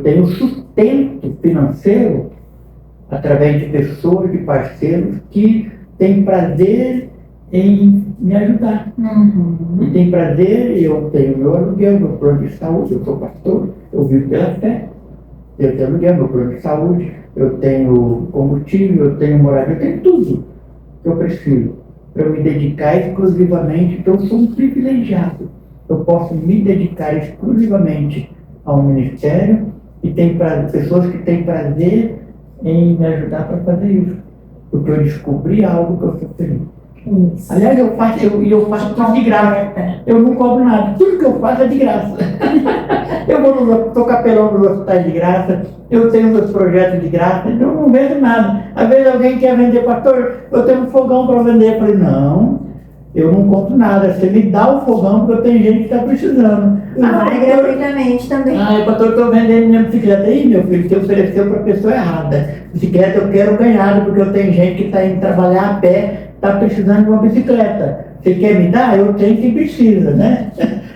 tenho sustento financeiro através de pessoas, de parceiros que têm prazer em me ajudar. Uhum. E tem prazer, eu tenho meu aluguel, meu plano de saúde, eu sou pastor, eu vivo pela fé. Eu tenho aluguel, meu plano de saúde, eu tenho combustível, eu tenho moradia, eu tenho tudo que eu preciso para me dedicar exclusivamente. Então eu sou um privilegiado. Eu posso me dedicar exclusivamente ao ministério e tem pessoas que têm prazer em me ajudar para fazer isso. Porque eu descobri algo que eu sou feliz. Isso. Aliás, eu faço tudo de graça. Eu não cobro nada. Tudo que eu faço é de graça. Eu sou capelão dos hospitais de graça. Eu tenho meus projetos de graça. Eu não vendo nada. Às vezes alguém quer vender, pastor, eu tenho um fogão para vender. Eu falei, não, eu não compro nada. Você me dá o fogão porque eu tenho gente que está precisando. E vai gratuitamente também. Pastor, eu estou vendendo minha bicicleta. Aí, meu filho, você ofereceu para a pessoa errada. Bicicleta eu quero ganhar porque eu tenho gente que está indo trabalhar a pé, está precisando de uma bicicleta. Você quer me dar? Eu tenho quem precisa, né?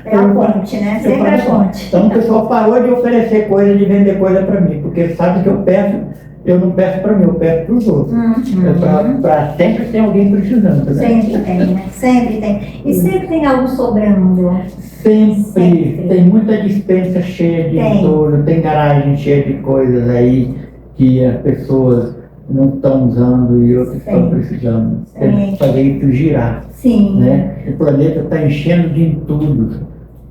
É a ponte, né? Sempre a ponte. Então o pessoal parou de oferecer coisa, de vender coisa para mim, porque sabe que eu não peço para mim, eu peço para os outros. Para sempre tem alguém precisando, né? Sempre tem, né? Sempre tem. E sempre tem algo sobrando. Sempre. Tem muita despensa cheia de entulho, tem garagem cheia de coisas aí que as pessoas não estão usando e outros estão precisando. Tem que fazer isso girar. Sim. Né? O planeta está enchendo de entulhos,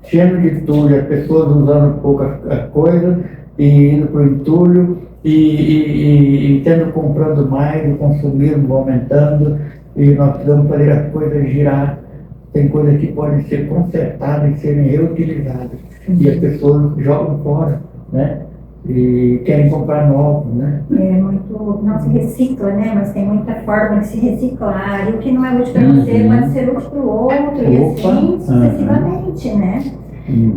as pessoas usando pouca coisa e indo para o entulho e comprando mais, o consumismo aumentando, e nós precisamos fazer as coisas girar. Tem coisas que podem ser consertadas e serem reutilizadas, e as pessoas jogam fora, né? E querem comprar novos, né? Não se recicla, né? Mas tem muita forma de se reciclar. E o que não é útil para você pode ser útil para o outro, e assim sucessivamente, né?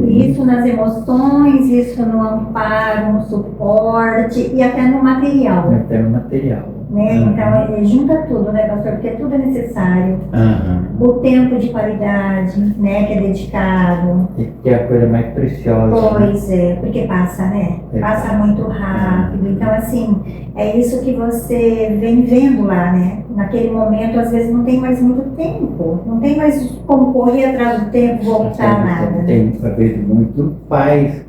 Isso nas emoções, isso no amparo, no suporte e até no material. Até no material. né? Então, ele junta tudo, né, pastor? Porque tudo é necessário. Aham. O tempo de qualidade, né, que é dedicado. Que é a coisa mais preciosa. Né? Pois é, porque passa, né? Passa muito rápido. Então, assim, é isso que você vem vendo lá, né? Naquele momento, às vezes, não tem mais muito tempo. Não tem mais como correr atrás do tempo, voltar nada. Tem, às vezes, muitos pais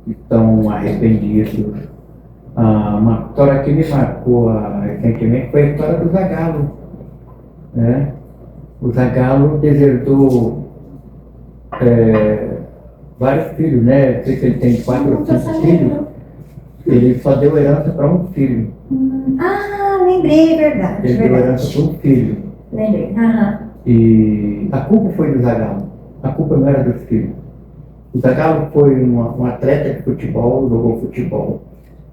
que estão arrependidos. Uma história que me marcou recentemente foi a história do Zagallo. Né? O Zagallo deserdou vários filhos, né? Não sei se ele tem 4 ou 5 filhos. Ele só deu herança para um filho. Lembrei, é verdade. Ele deu herança para um filho. Lembrei. E a culpa foi do Zagallo. A culpa não era dos filhos. O Zagallo foi um atleta de futebol, jogou futebol.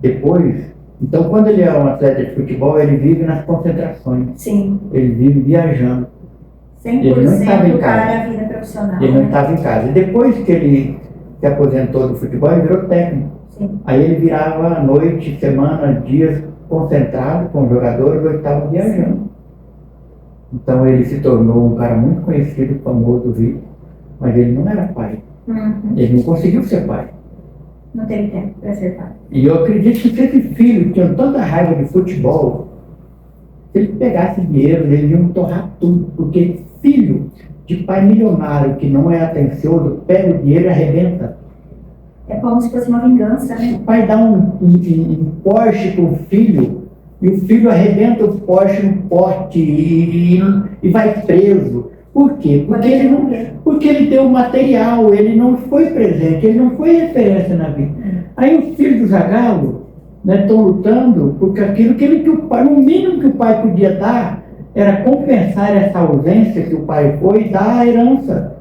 Depois, então quando ele é um atleta de futebol, ele vive nas concentrações. Sim. Ele vive viajando. 100% Ele não estava em casa. para a vida profissional. Ele não estava em casa. E depois que ele se aposentou do futebol, ele virou técnico. Sim. Aí ele virava noite, semana, dias concentrado com os jogadores, ou estava viajando. Sim. Então ele se tornou um cara muito conhecido, famoso, rico, mas ele não era pai. Ele não conseguiu ser pai. Não teve tempo para ser pai. E eu acredito que se esse filho tinha tanta raiva de futebol, se ele pegasse dinheiro, eles iam torrar tudo, porque filho de pai milionário que não é atencioso, pega o dinheiro e arrebenta. É como se fosse uma vingança, né? O pai dá um Porsche para o filho, e o filho arrebenta o Porsche no poste e vai preso. Por quê? Porque ele deu material, ele não foi presente, ele não foi referência na vida. Aí os filhos do Zagallo estão lutando porque aquilo que o pai, o mínimo que o pai podia dar era compensar essa ausência que o pai foi e dar a herança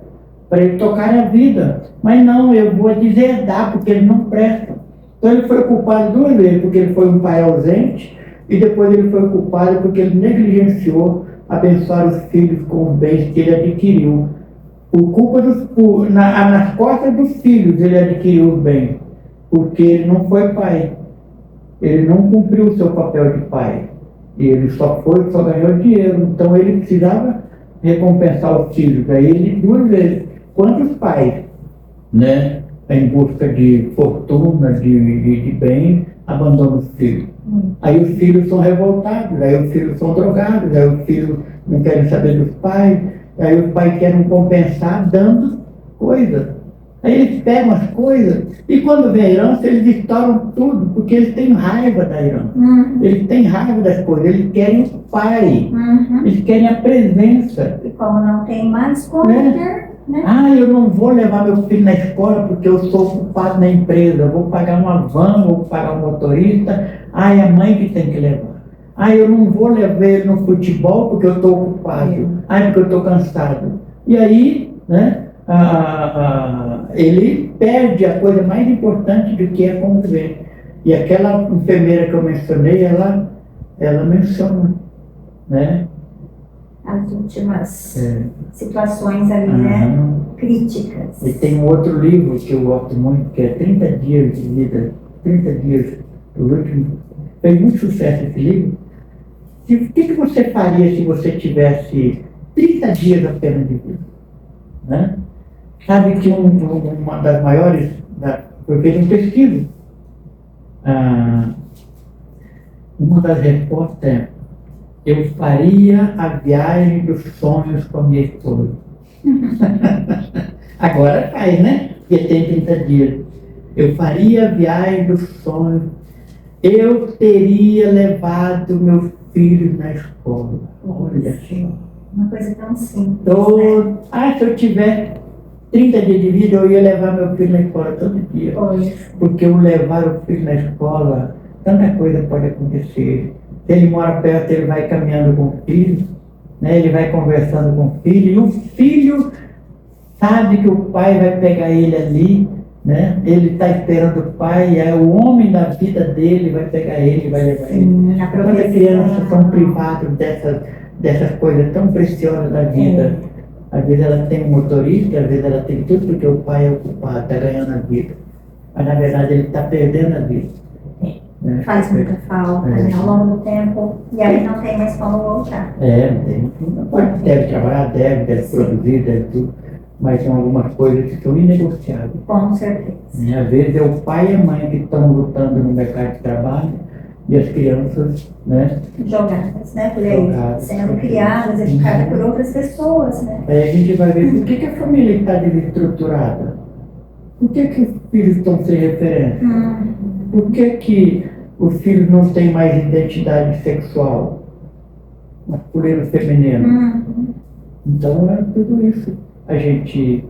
para ele tocar a vida. Mas não, eu vou deserdar porque ele não presta. Então ele foi culpado 2 vezes, porque ele foi um pai ausente, e depois ele foi culpado porque ele negligenciou abençoar os filhos com os bens que ele adquiriu. Por culpa nas costas dos filhos ele adquiriu os bens, porque ele não foi pai. Ele não cumpriu o seu papel de pai. Ele só ganhou dinheiro. Então ele precisava recompensar os filhos. Aí ele 2 vezes. Quantos pais, né, em busca de fortuna, de bem, abandonam os filhos? Aí os filhos são revoltados, aí os filhos são drogados, aí os filhos não querem saber dos pais, aí os pais querem compensar dando coisas. Aí eles pegam as coisas e quando vem a herança eles estouram tudo, porque eles têm raiva da herança. Eles têm raiva das coisas, eles querem o pai, eles querem a presença. E como não tem mais como ter, né? Eu não vou levar meu filho na escola porque eu sou ocupado na empresa, eu vou pagar uma van, vou pagar um motorista, é a mãe que tem que levar. Eu não vou levar ele no futebol porque eu estou ocupado, porque eu estou cansado. E aí, né, ele perde a coisa mais importante do que é conviver. E aquela enfermeira que eu mencionei, ela menciona, né? As últimas situações ali, né? Críticas. E tem um outro livro que eu gosto muito, que é 30 dias de vida. 30 dias. Fez muito sucesso esse livro. O que você faria se você tivesse 30 dias apenas de vida? Né? Sabe que uma das maiores, foi feita uma pesquisa. Uma das respostas é: eu faria a viagem dos sonhos com a minha esposa. Agora faz, né? Porque tem 30 dias. Eu faria a viagem dos sonhos. Eu teria levado meus filhos na escola. Olha só. Uma coisa tão simples, né? Se eu tiver 30 dias de vida, eu ia levar meu filho na escola todo dia. Porque eu levar o filho na escola, tanta coisa pode acontecer. Se ele mora perto, ele vai caminhando com o filho, né? Ele vai conversando com o filho, e o filho sabe que o pai vai pegar ele ali, né? Ele está esperando o pai, o homem da vida dele vai pegar ele, vai levar ele. Quantas crianças são privadas dessas coisas tão preciosas da vida? Às vezes ela tem um motorista, às vezes ela tem tudo porque o pai é ocupado, está ganhando a vida. Mas na verdade ele está perdendo a vida. né? Faz muita falta, né? Ao longo do tempo, e aí não tem mais como voltar. Não tem. Deve trabalhar, deve produzir, deve tudo, mas tem algumas coisas que são inegociáveis. Com certeza. E às vezes é o pai e a mãe que estão lutando no mercado de trabalho e as crianças, né? Jogadas, né? Por aí, sendo criadas, educadas por outras pessoas, né? Aí a gente vai ver por que a família está desestruturada. Por que os filhos estão sem referência? Por que os filhos não têm mais identidade sexual? Masculino, feminino. Então é tudo isso. A gente...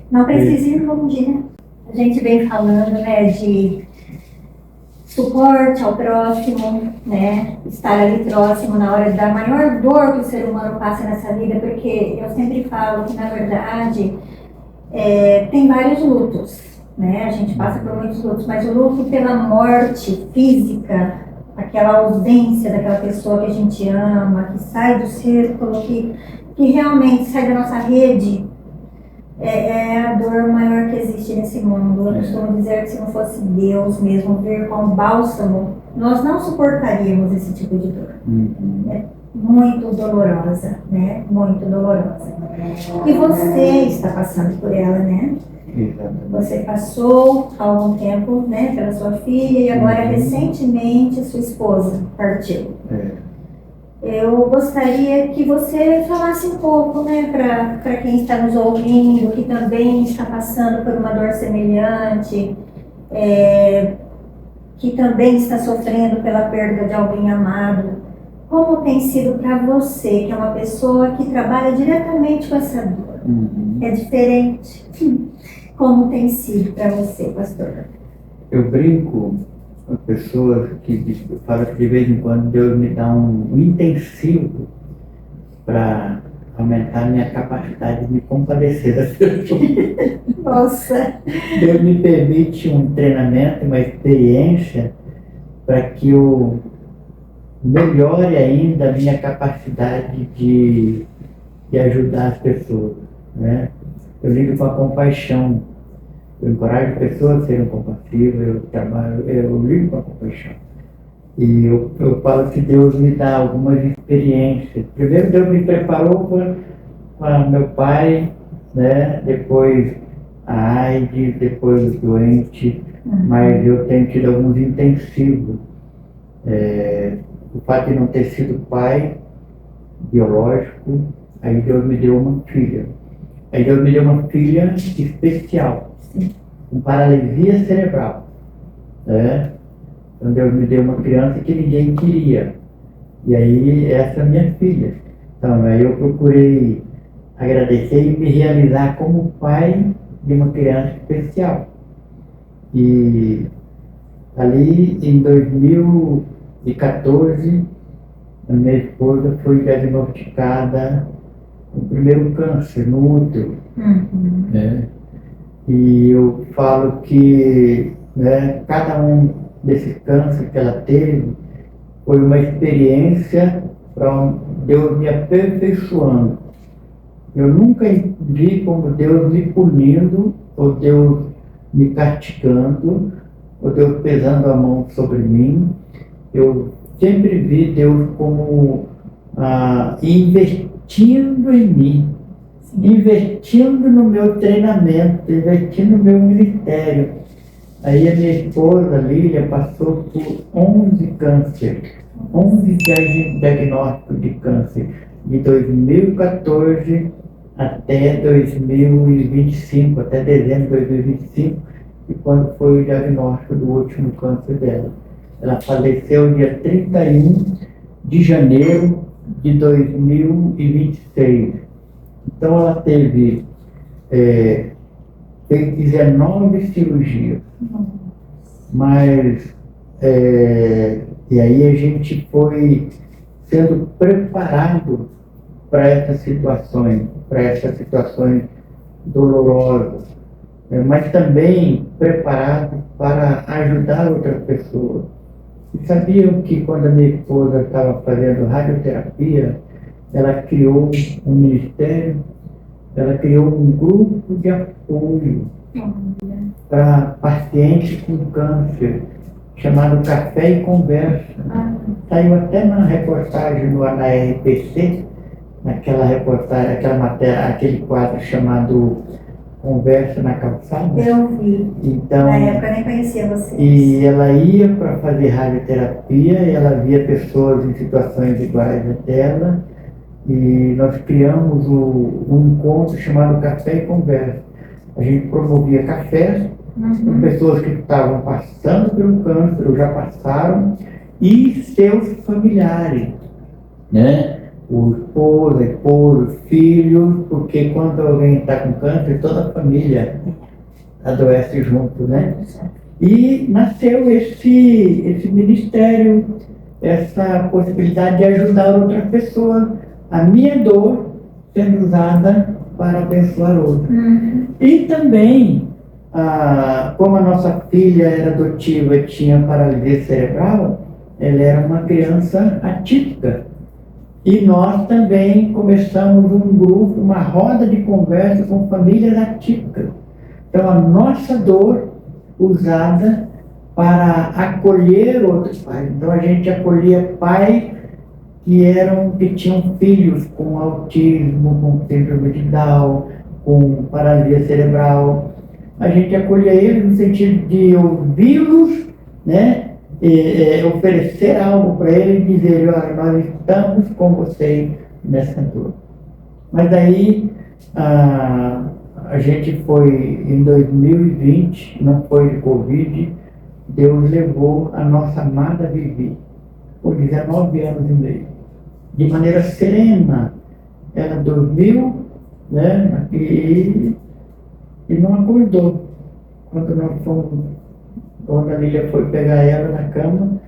Não precisa ir longe, né? A gente vem falando, né, de suporte ao próximo, né? Estar ali próximo na hora da maior dor que o ser humano passa nessa vida, porque eu sempre falo que, na verdade, tem vários lutos, né? A gente passa por muitos lutos, mas o luto pela morte física, aquela ausência daquela pessoa que a gente ama, que sai do círculo, que realmente sai da nossa rede, é a dor maior que existe nesse mundo. Eu costumo dizer que se não fosse Deus mesmo vir com um bálsamo, nós não suportaríamos esse tipo de dor. É muito dolorosa, né? Muito dolorosa. E você está passando por ela, né? Você passou há algum tempo, né, pela sua filha e agora recentemente sua esposa partiu. Eu gostaria que você falasse um pouco, né, para quem está nos ouvindo, que também está passando por uma dor semelhante, que também está sofrendo pela perda de alguém amado. Como tem sido para você, que é uma pessoa que trabalha diretamente com essa dor? É diferente. Como tem sido para você, pastor? Eu brinco com pessoas que falam que de vez em quando Deus me dá um intensivo para aumentar a minha capacidade de me compadecer das pessoas. Nossa! Deus me permite um treinamento, uma experiência para que eu melhore ainda a minha capacidade de ajudar as pessoas, né? Eu lido com a compaixão. Eu encorajo pessoas a serem compassivas, eu lido com a compaixão. E eu falo que Deus me dá algumas experiências. Primeiro Deus me preparou para meu pai, né? Depois a AIDS, depois o doente, mas eu tenho tido alguns intensivos. O fato de não ter sido pai biológico, aí Deus me deu uma filha. Aí Deus me deu uma filha especial, com paralisia cerebral. Então Deus me deu uma criança que ninguém queria. E aí essa é a minha filha. Então aí eu procurei agradecer e me realizar como pai de uma criança especial. E ali em 2014, a minha esposa foi diagnosticada com o primeiro câncer no útero. E eu falo que, né, cada um desses cânceres que ela teve foi uma experiência para Deus me aperfeiçoando. Eu nunca vi como Deus me punindo, ou Deus me castigando, ou Deus pesando a mão sobre mim. Eu sempre vi Deus como investindo em mim, investindo no meu treinamento, investindo no meu ministério. Aí a minha esposa, Lília, passou por 11 cânceres, 11 diagnósticos de câncer, de 2014 até 2025, até dezembro de 2025, e quando foi o diagnóstico do último câncer dela. Ela faleceu dia 31 de janeiro de 2026. Então ela teve fez 19 cirurgias. Mas e aí a gente foi sendo preparado para essas situações dolorosas, mas também preparado para ajudar outras pessoas. E sabiam que quando a minha esposa estava fazendo radioterapia, ela criou um ministério, ela criou um grupo de apoio para pacientes com câncer. chamado Café e Conversa. Saiu até na reportagem na RPC, naquela reportagem, aquela matéria, aquele quadro chamado Conversa na Calçada. Eu vi. Então, na época eu nem conhecia vocês. E ela ia para fazer radioterapia e ela via pessoas em situações iguais a dela. E nós criamos um encontro chamado Café e Conversa. A gente promovia cafés com pessoas que estavam passando pelo câncer ou já passaram e seus familiares, né? O esposo, a esposa, os filhos, porque quando alguém está com câncer, toda a família adoece junto, né? E nasceu esse ministério, essa possibilidade de ajudar outra pessoa, a minha dor sendo usada para abençoar outra. E também, como a nossa filha era adotiva e tinha paralisia cerebral, ela era uma criança atípica. E nós também começamos um grupo, uma roda de conversa com famílias atípicas. Então, a nossa dor usada para acolher outros pais. Então, a gente acolhia pais que tinham filhos com autismo, com síndrome de Down, com paralisia cerebral. A gente acolhia eles no sentido de ouvi-los, né? Oferecer algo para eles e dizer: olha, nós estamos com vocês nessa dor. Mas aí a gente foi em 2020, não foi de Covid, Deus levou a nossa amada Vivi, por 19 anos e meio, de maneira serena. Ela dormiu, né, e não acordou. Quando a Lília foi pegar ela na cama,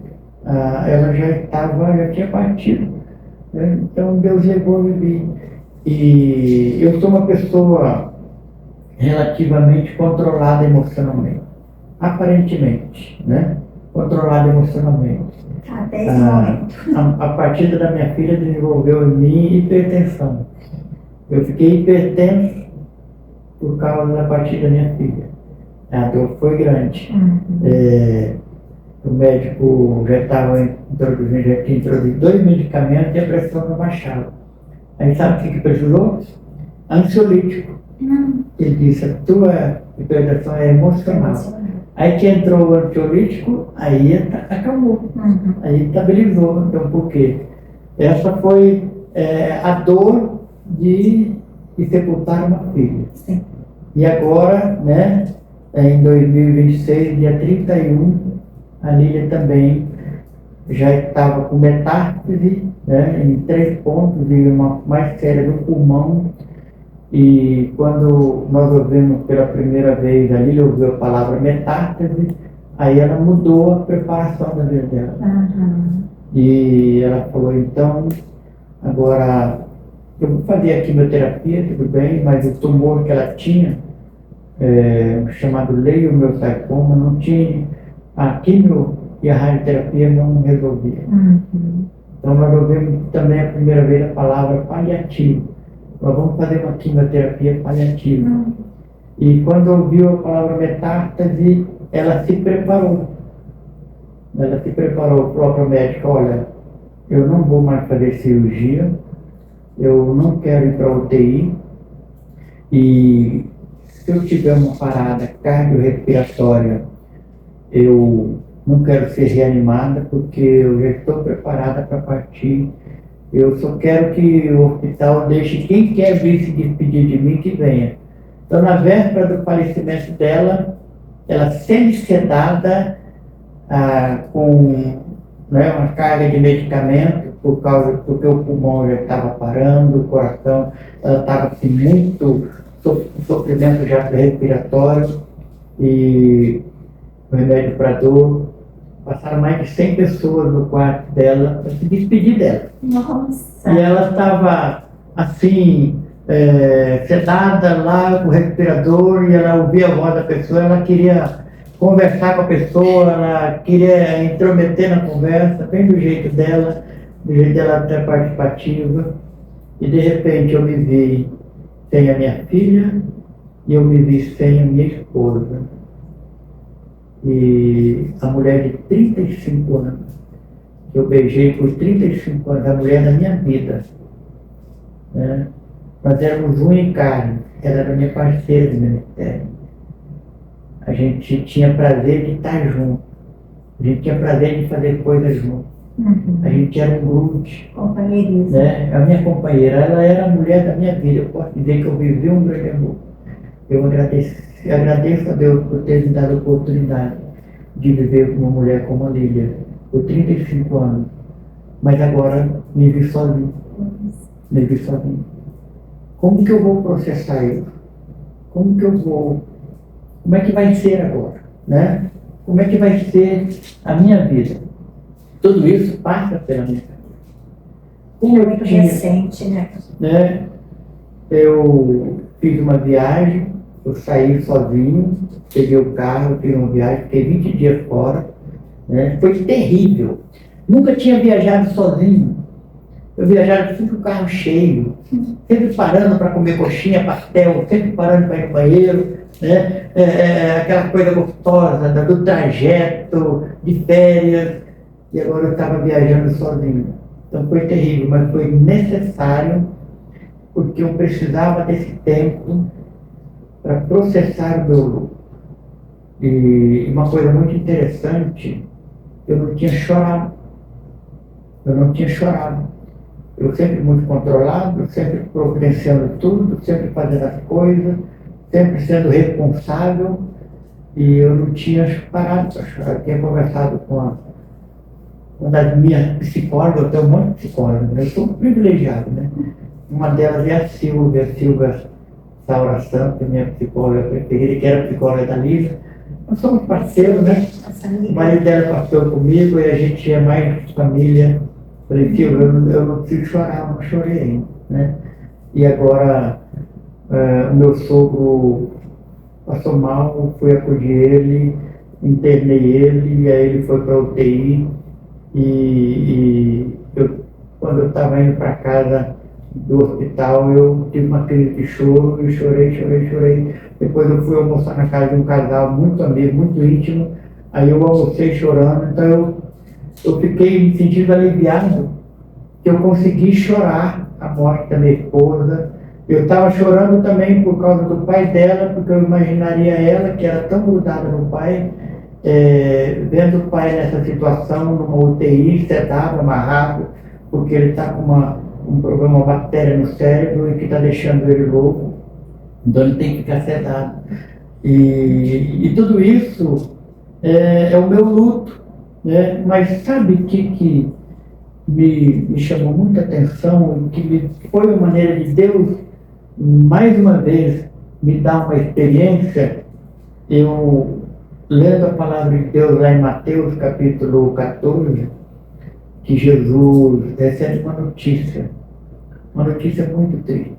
ela já tinha partido, né? Então Deus levou a Vivi. E eu sou uma pessoa relativamente controlada emocionalmente, aparentemente, né? Controlada emocionalmente. Até esse momento. A partida da minha filha desenvolveu em mim hipertensão. Eu fiquei hipertenso por causa da partida da minha filha. A dor foi grande. O médico já tinha introduzido 2 medicamentos e a pressão não baixava. Aí sabe o que precisou? Ansiolítico. Ele disse: a tua hipertensão é emocional. Aí que entrou o ansiolítico, aí acalmou, aí estabilizou. Então, por quê? Essa foi a dor de sepultar uma filha. Sim. E agora, né, em 2026, dia 31, a Lília também já estava com metástase, né, em 3 pontos e uma mais séria do pulmão. E quando nós ouvimos pela primeira vez, a Lília ouviu a palavra metástase, aí ela mudou a preparação da vida dela. E ela falou: então, agora eu vou fazer a quimioterapia, tudo bem, mas o tumor que ela tinha, chamado leiomiossarcoma, não tinha, a quimio e a radioterapia não resolvia. Então nós ouvimos também a primeira vez a palavra paliativo. Nós vamos fazer uma quimioterapia paliativa. E quando ouviu a palavra metástase, ela se preparou. O próprio médico: olha, eu não vou mais fazer cirurgia, eu não quero ir para a UTI, e se eu tiver uma parada cardiorrespiratória, eu não quero ser reanimada, porque eu já estou preparada para partir. Eu só quero que o hospital deixe quem quer vir se despedir de mim, que venha. Então, na véspera do falecimento dela, ela semi-sedada, com, né, uma carga de medicamento, porque o pulmão já estava parando, o coração, ela estava com muito sofrimento já respiratório, e o remédio para dor. Passaram mais de 100 pessoas no quarto dela para se despedir dela. Nossa! E ela estava assim, sedada lá com o respirador, e ela ouvia a voz da pessoa, ela queria conversar com a pessoa, ela queria intrometer na conversa, bem do jeito dela até participativa. E de repente eu me vi sem a minha filha e eu me vi sem a minha esposa. E a mulher de 35 anos, que eu beijei por 35 anos, a mulher da minha vida, né? Nós éramos unha em carne, ela era minha parceira de ministério. A gente tinha prazer de estar junto, a gente tinha prazer de fazer coisas juntos. A gente era um grupo, né? A minha companheira, ela era a mulher da minha vida. Eu posso dizer que eu vivi um grande amor. Eu agradeço a Deus por ter me dado a oportunidade de viver com uma mulher como a Lília, por 35 anos. Mas agora me vi sozinho. Me vi sozinho. Como que eu vou processar isso? Como é que vai ser agora, né? Como é que vai ser a minha vida? Tudo isso passa pela minha cabeça. Como muito recente, né? Eu fiz uma viagem, eu saí sozinho, peguei o carro, fiz uma viagem, fiquei 20 dias fora, né? Foi terrível. Nunca tinha viajado sozinho. Eu viajava sempre com o carro cheio, sempre parando para comer coxinha, pastel, sempre parando para ir no banheiro, né? Aquela coisa gostosa do trajeto, de férias. E agora eu estava viajando sozinho. Então foi terrível, mas foi necessário, porque eu precisava desse tempo para processar o meu luto. E uma coisa muito interessante, eu não tinha chorado. Eu não tinha chorado. Eu sempre muito controlado, sempre providenciando tudo, sempre fazendo as coisas, sempre sendo responsável, e eu não tinha parado para chorar. Eu tinha conversado com uma das minhas psicólogas, eu tenho um monte de psicólogas, eu sou privilegiado, né? Uma delas é a Silvia Saura Santos, minha psicóloga preferida, que era psicóloga da Lígia. Nós somos parceiros, né? O marido dela passou comigo e a gente é mais família. Falei, Silvia, eu não preciso chorar, eu não chorei ainda, né? E agora, o meu sogro passou mal, fui acudir ele, internei ele, e aí ele foi para a UTI. Quando eu estava indo para casa do hospital, eu tive uma crise de choro e chorei. Depois eu fui almoçar na casa de um casal muito amigo, muito íntimo. Aí eu almocei chorando, então eu fiquei me sentindo aliviado, que eu consegui chorar a morte da minha esposa. Eu estava chorando também por causa do pai dela, porque eu imaginaria ela, que era tão grudada no pai, vendo o pai nessa situação, numa UTI, sedado, amarrado, porque ele está com um problema, uma bactéria no cérebro e que está deixando ele louco, então ele tem que ficar sedado. E tudo isso é o meu luto, né? Mas sabe que me chamou muita atenção, que foi uma maneira de Deus, mais uma vez, me dar uma experiência. Eu, lendo a palavra de Deus lá em Mateus capítulo 14, que Jesus recebe uma notícia muito triste.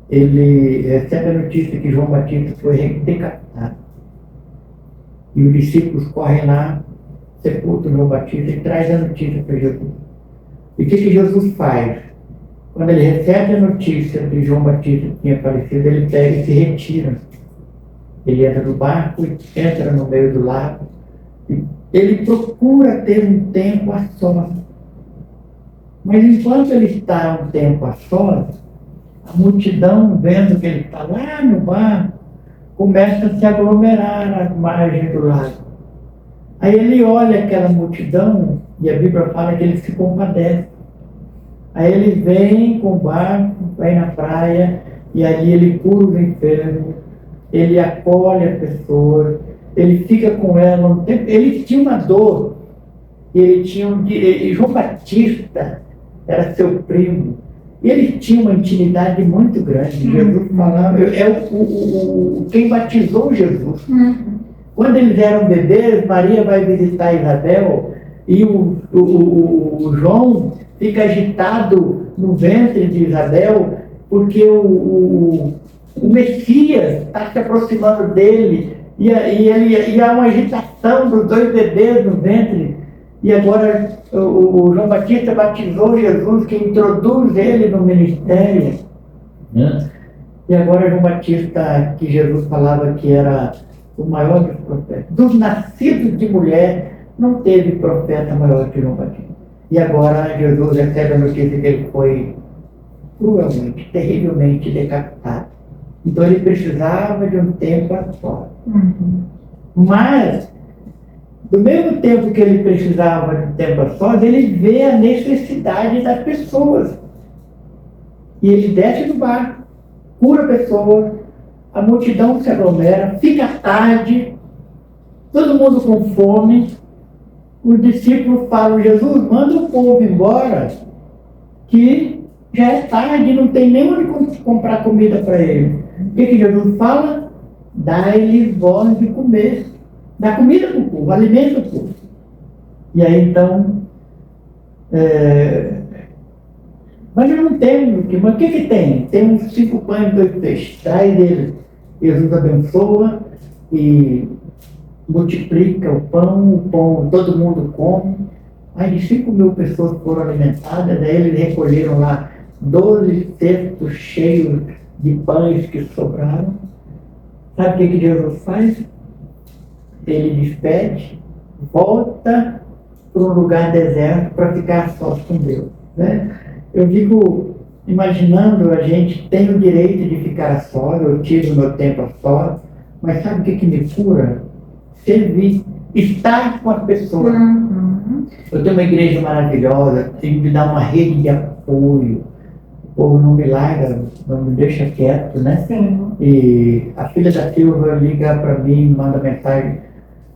Ele recebe a notícia que João Batista foi decapitado. E os discípulos correm lá, sepultam João Batista e trazem a notícia para Jesus. E o que Jesus faz? Quando ele recebe a notícia que João Batista tinha falecido, ele pega e se retira. Ele entra no barco e entra no meio do lago. E ele procura ter um tempo a sós. Mas enquanto ele está um tempo a sós, a multidão, vendo que ele está lá no barco, começa a se aglomerar às margens do lago. Aí ele olha aquela multidão, e a Bíblia fala que ele se compadece. Aí ele vem com o barco, vai na praia, e ali ele cura os enfermos, ele acolhe as pessoas, ele fica com ela um tempo. Ele tinha uma dor, e João Batista era seu primo, e ele tinha uma intimidade muito grande. Jesus falava, quem batizou Jesus. Quando eles eram bebês, Maria vai visitar Isabel, e o João fica agitado no ventre de Isabel, porque o Messias está se aproximando dele, e há uma agitação dos dois bebês no ventre. E agora o João Batista batizou Jesus, que introduz ele no ministério. E agora João Batista, que Jesus falava que era o maior dos profetas. Dos nascidos de mulher, não teve profeta maior que João Batista. E agora Jesus recebe a notícia que ele foi cruelmente, terrivelmente decapitado. Então ele precisava de um tempo a sós. Mas, do mesmo tempo que ele precisava de um tempo a sós, ele vê a necessidade das pessoas. E ele desce do barco, cura a pessoa, a multidão se aglomera, fica tarde, todo mundo com fome. Os discípulos falam: Jesus, manda o povo embora, que já é tarde, não tem nem onde comprar comida para ele. O que Jesus fala? Dá-lhe voz de comer. Dá comida para o povo, alimenta o povo. E aí então, mas eu não tenho, mas o que tem? Tem uns 5 pães e 2 peixes. Traz ele. Jesus abençoa e multiplica o pão, todo mundo come. Mais de 5.000 pessoas foram alimentadas, daí eles recolheram lá 12 cestos cheios de pães que sobraram. Sabe o que Jesus faz? Ele despede, volta para um lugar deserto para ficar sós com Deus, né? Eu fico imaginando, a gente tem o direito de ficar a sós, eu tive o meu tempo a sós, mas sabe o que me cura? Servir, estar com as pessoas. Eu tenho uma igreja maravilhosa, tenho que dar uma rede de apoio. O povo não me larga, não me deixa quieto, né? Sim. E a filha da Silva liga para mim, manda mensagem: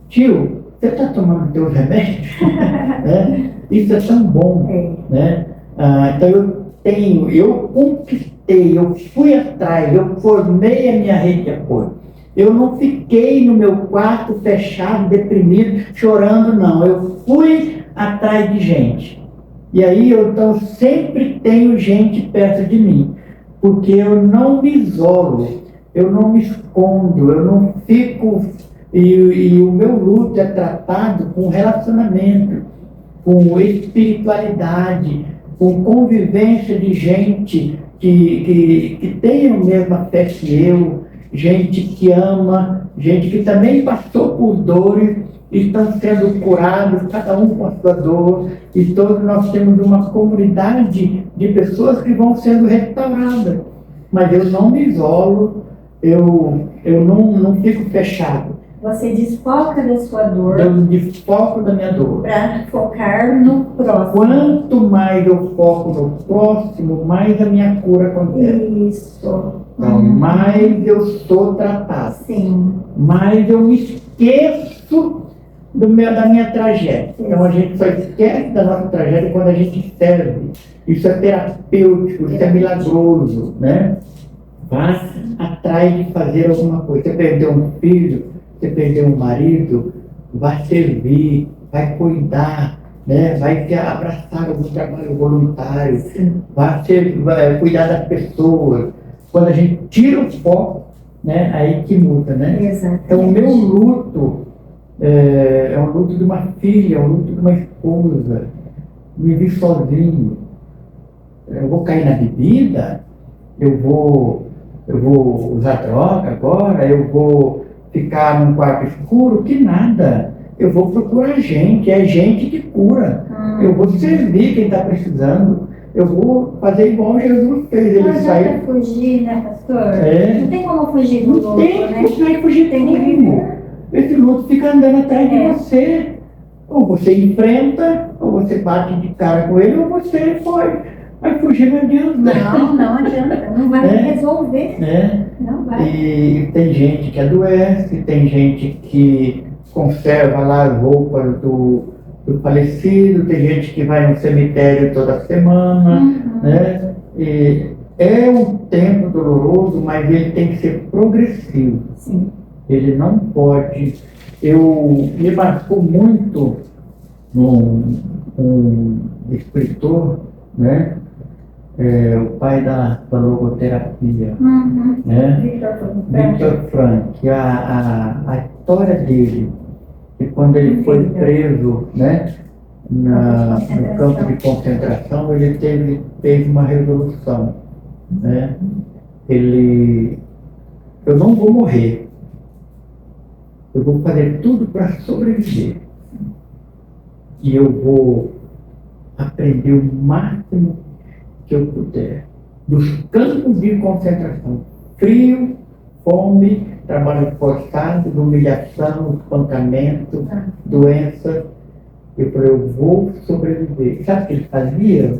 tio, você está tomando teus remédios? Né? Isso é tão bom, né? Então eu conquistei, eu fui atrás, eu formei a minha rede de apoio. Eu não fiquei no meu quarto fechado, deprimido, chorando, não. Eu fui atrás de gente. E aí eu então sempre tenho gente perto de mim, porque eu não me isolo, eu não me escondo, eu não fico. E o meu luto é tratado com relacionamento, com espiritualidade, com convivência de gente que tem a mesma fé que eu, gente que ama, gente que também passou por dores, estão sendo curados, cada um com a sua dor, e todos nós temos uma comunidade de pessoas que vão sendo restauradas. Mas eu não me isolo, eu não fico fechado. Você desfoca da sua dor. Eu desfoco da minha dor. Para focar no próximo. Quanto mais eu foco no próximo, mais a minha cura acontece. Isso. Então, mais eu sou tratado. Sim. Mais eu me esqueço da minha tragédia. Então a gente só esquece da nossa tragédia quando a gente serve. Isso é terapêutico, isso é milagroso, né? Vá atrás de fazer alguma coisa. Você perdeu um filho, você perdeu um marido, vai servir, vai cuidar, né? Vai abraçar algum trabalho voluntário, vai cuidar das pessoas. Quando a gente tira o foco, né? Aí que muda, né? Exatamente. Então o meu luto é um luto de uma filha, é um luto de uma esposa. Me vi sozinho. Eu vou cair na bebida, eu vou usar droga agora, eu vou ficar num quarto escuro, que nada. Eu vou procurar gente, é gente que cura. Eu vou servir quem está precisando. Eu vou fazer igual Jesus fez. Ele saiu. Não fugir, né, pastor? É. Não tem como fugir do luto, né? Não tem fugir, tem que viver. Esse luto fica andando atrás de você. Ou você enfrenta, ou você bate de cara com ele, ou você vai fugir, não adianta. Não adianta. Não vai resolver. Não vai. E tem gente que adoece, tem gente que conserva lá as roupas do falecido, tem gente que vai no cemitério toda semana, né? E é um tempo doloroso, mas ele tem que ser progressivo. Sim. Ele não pode. Me marcou muito um escritor, né? O pai da logoterapia, né? Viktor Frankl. A história dele, que quando ele foi preso, né, no campo de concentração, ele fez uma resolução, né? Eu não vou morrer, eu vou fazer tudo para sobreviver. E eu vou aprender o máximo que eu puder dos campos de concentração. Frio, fome, trabalho forçado, humilhação, espancamento, doença. Eu falei, eu vou sobreviver. Sabe o que ele fazia?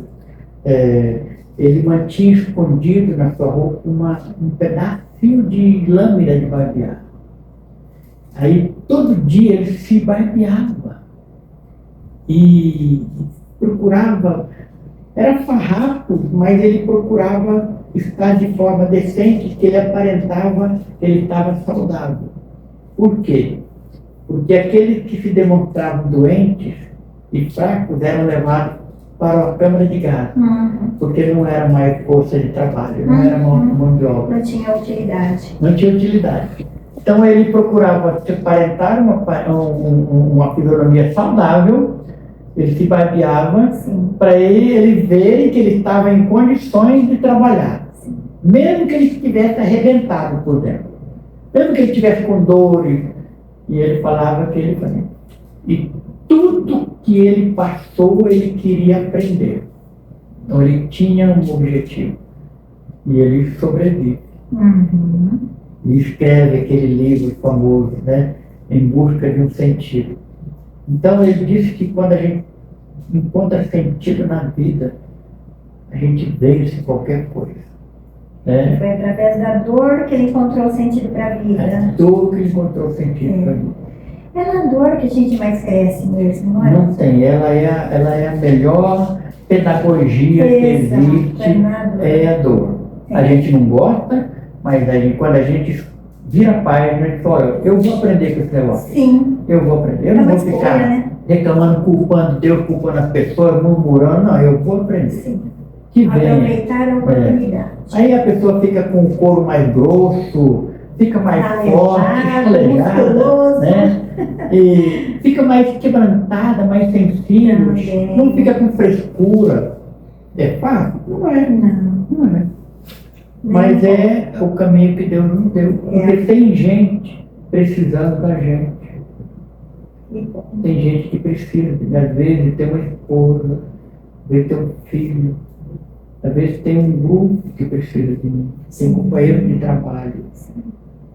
Ele mantinha escondido na sua roupa um pedacinho de lâmina de barbear. Aí todo dia ele se barbeava e procurava, era farrapo, mas ele procurava estar de forma decente, que ele aparentava que ele estava saudável. Por quê? Porque aqueles que se demonstravam doentes e fracos eram levados para a câmara de gás, porque não era mais força de trabalho, não era mão de obra. Não tinha utilidade. Não tinha utilidade. Então ele procurava se aparentar uma fisionomia saudável, ele se barbeava para ele ver que ele estava em condições de trabalhar. Sim. Mesmo que ele estivesse arrebentado por dentro. Mesmo que ele estivesse com dores. E ele falava que ele fazia. E tudo que ele passou, ele queria aprender. Então ele tinha um objetivo. E ele sobrevive. E escreve aquele livro famoso, né? Em busca de um sentido. Então ele disse que quando a gente encontra sentido na vida, a gente vence qualquer coisa. Né? Foi através da dor que ele encontrou sentido para a vida. A dor que ele encontrou sentido para a vida. É na dor que a gente mais cresce mesmo, não é? Não tem, ela é a melhor pedagogia que existe, é a dor. A gente não gosta, mas quando a gente vira a página, a gente fala, eu vou aprender com esse negócio. Sim. Eu vou aprender, eu não vou ficar reclamando, culpando Deus, culpando as pessoas, murmurando, não, eu vou aprender. Sim. Que aproveitar a oportunidade. Aí a pessoa fica com o couro mais grosso, fica mais forte, calejada, né? E fica mais quebrantada, mais sensível, não fica com frescura. É fácil? Não é. Não é. Mas é o caminho que Deus nos deu. Porque tem gente precisando da gente. Tem gente que precisa, às vezes, ter uma esposa, às vezes ter um filho, às vezes tem um grupo que precisa de mim, tem um companheiro de trabalho.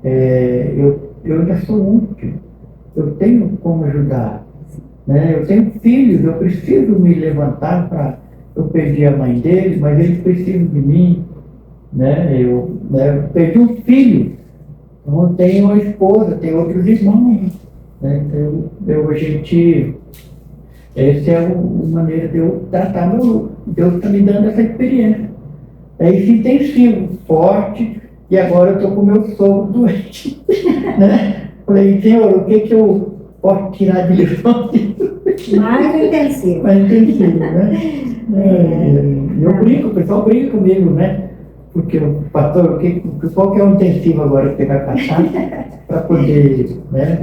Eu ainda sou útil, eu tenho como ajudar. Né? Eu tenho filhos, eu preciso me levantar para... Eu perdi a mãe deles, mas eles precisam de mim. Né? Eu perdi um filho, então eu tenho uma esposa, tenho outros irmãos. Né? Essa é a maneira de eu tratar Deus está me dando essa experiência. É isso intensivo, forte, e agora eu estou com o meu sogro doente. Né? Falei, Senhor, o que eu posso tirar de lição? Mais intensivo. Mais intensivo, né? Eu brinco, o pessoal brinca comigo, né? Porque o pastor, qual que é o intensivo agora que você vai passar para poder, né?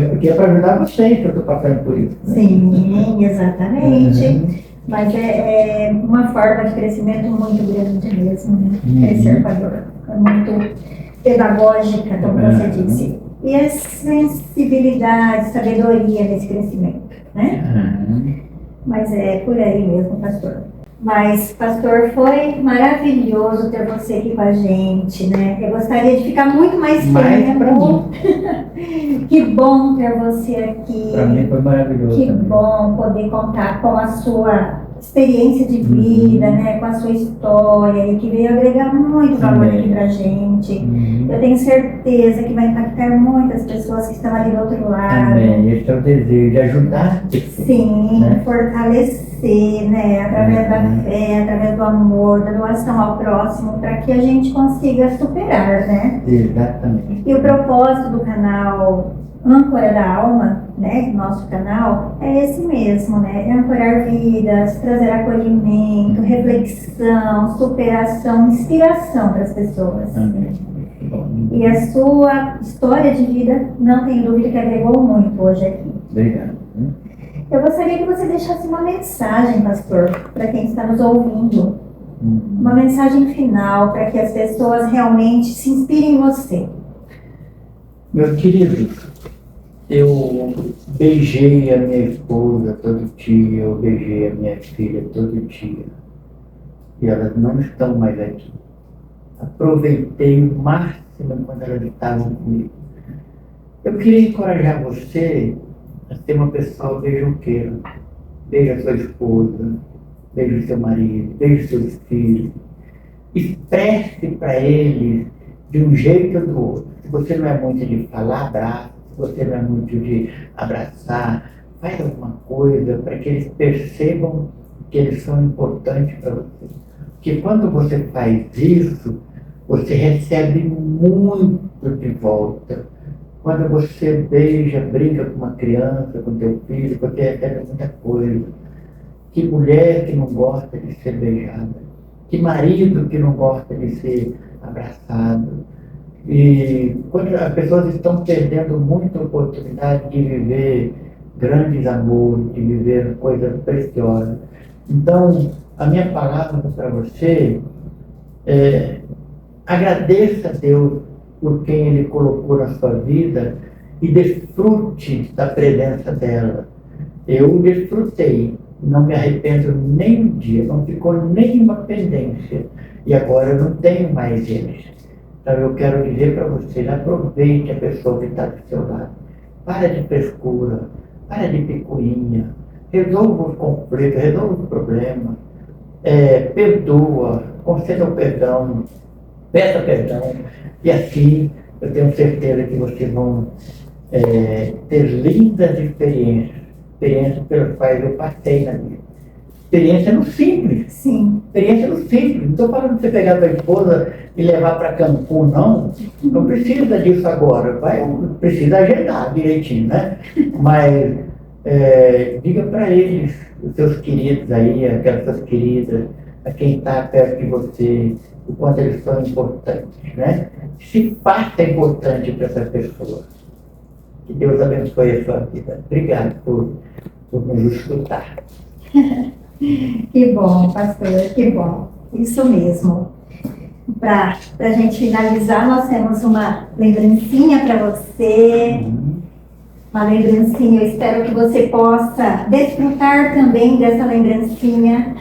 Porque é para ajudar vocês que eu estou passando por isso. Né? Sim, exatamente. Mas é uma forma de crescimento muito grande mesmo, né? Crescer com a dor. É muito pedagógica, como você disse. E a sensibilidade, sabedoria nesse crescimento, né? Mas é por aí mesmo, pastor. Mas, pastor, foi maravilhoso ter você aqui com a gente, né? Eu gostaria de ficar muito mais tempo. Que bom ter você aqui. Para mim foi maravilhoso. Que bom poder contar com a sua experiência de vida, né? Com a sua história e que veio agregar muito valor aqui pra gente. Eu tenho certeza que vai impactar muitas pessoas que estão ali do outro lado. Amém. Esse é o desejo de ajudar. Sim, né? Fortalecer, né? Através da fé, através do amor, da doação ao próximo, para que a gente consiga superar, né? Exatamente. E o propósito do canal Âncora da Alma, né, nosso canal, é esse mesmo, né, é ancorar vidas, trazer acolhimento, reflexão, superação, inspiração para as pessoas. Amém. E a sua história de vida, não tenho dúvida que agregou muito hoje aqui. Obrigado. Eu gostaria que você deixasse uma mensagem, pastor, para quem está nos ouvindo. Uma mensagem final para que as pessoas realmente se inspirem em você. Meus queridos, Eu beijei a minha esposa todo dia, eu beijei a minha filha todo dia. E elas não estão mais aqui. Aproveitei o máximo quando elas estavam comigo. Eu queria encorajar você a ser uma pessoa beijoqueira. Beija a sua esposa, beija o seu marido, beija os seus filhos. Expresse para eles de um jeito ou do outro. Se você não é muito de falar, abraça. Se você não é muito de abraçar, faz alguma coisa para que eles percebam que eles são importantes para você. Porque quando você faz isso, você recebe muito de volta. Quando você beija, brinca com uma criança, com teu filho, você recebe muita coisa. Que mulher que não gosta de ser beijada? Que marido que não gosta de ser abraçado? E quando as pessoas estão perdendo muita oportunidade de viver grandes amores, de viver coisas preciosas. Então, a minha palavra para você é: agradeça a Deus por quem Ele colocou na sua vida e desfrute da presença dela. Eu desfrutei, não me arrependo nem um dia, não ficou nenhuma pendência. E agora eu não tenho mais eles. Então eu quero dizer para vocês: aproveite a pessoa que está do seu lado. Para de frescura, para de picuinha, resolva os conflitos, resolva os problemas, perdoa, conceda o perdão, peça perdão, e assim eu tenho certeza que vocês vão ter lindas experiências pelas quais eu passei na vida. Experiência no simples. Sim. Experiência no simples. Não estou falando de você pegar a sua esposa e levar para Cancún, não. Não precisa disso agora. Precisa agendar direitinho, né? Mas diga para eles, os seus queridos aí, aquelas suas queridas, a quem está perto de você, o quanto eles são importantes, né? Se faça importante para essas pessoas. Que Deus abençoe a sua vida. Obrigado por nos escutar. Que bom, pastor, que bom. Isso mesmo. Para a gente finalizar, nós temos uma lembrancinha para você. Uma lembrancinha, eu espero que você possa desfrutar também dessa lembrancinha.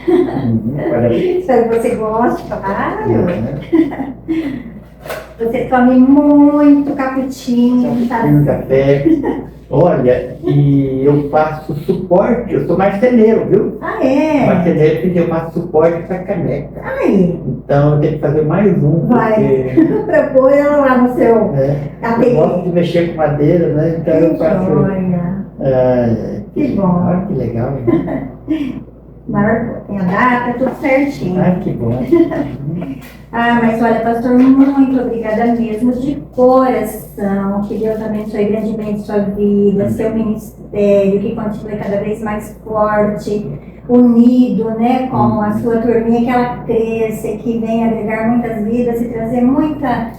Espero que você goste, claro. Você tome muito cappuccino, tá? Café. Olha, e eu faço suporte, eu sou marceneiro, viu? Ah, é? Marceneiro, porque eu faço suporte para caneca. Ai. Então eu tenho que fazer mais um. Vai, para pôr ela lá no seu eu gosto de mexer com madeira, né? Então eu faço. Que bom. Olha que legal, né? Marco, tem a data, tudo certinho. Ah, que bom. Mas olha, pastor, muito obrigada mesmo, de coração. Que Deus abençoe grandemente sua vida, seu ministério, que continue cada vez mais forte, unido, né, com a sua turminha, que ela cresça, que venha agregar muitas vidas e trazer muita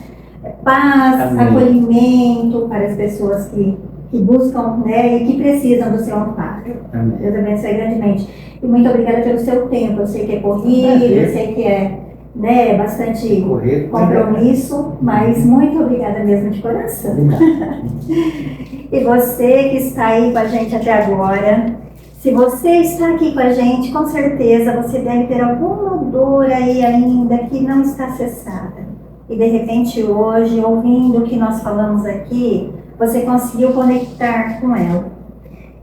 paz, amém, acolhimento para as pessoas que buscam, né, e que precisam do seu amparo. Amém. Deus abençoe grandemente. E muito obrigada pelo seu tempo. Eu sei que é corrido, eu sei que é, né, bastante compromisso, mas muito obrigada mesmo de coração. E você que está aí com a gente até agora, se você está aqui com a gente, com certeza você deve ter alguma dor aí ainda que não está cessada. E de repente hoje, ouvindo o que nós falamos aqui, você conseguiu conectar com ela.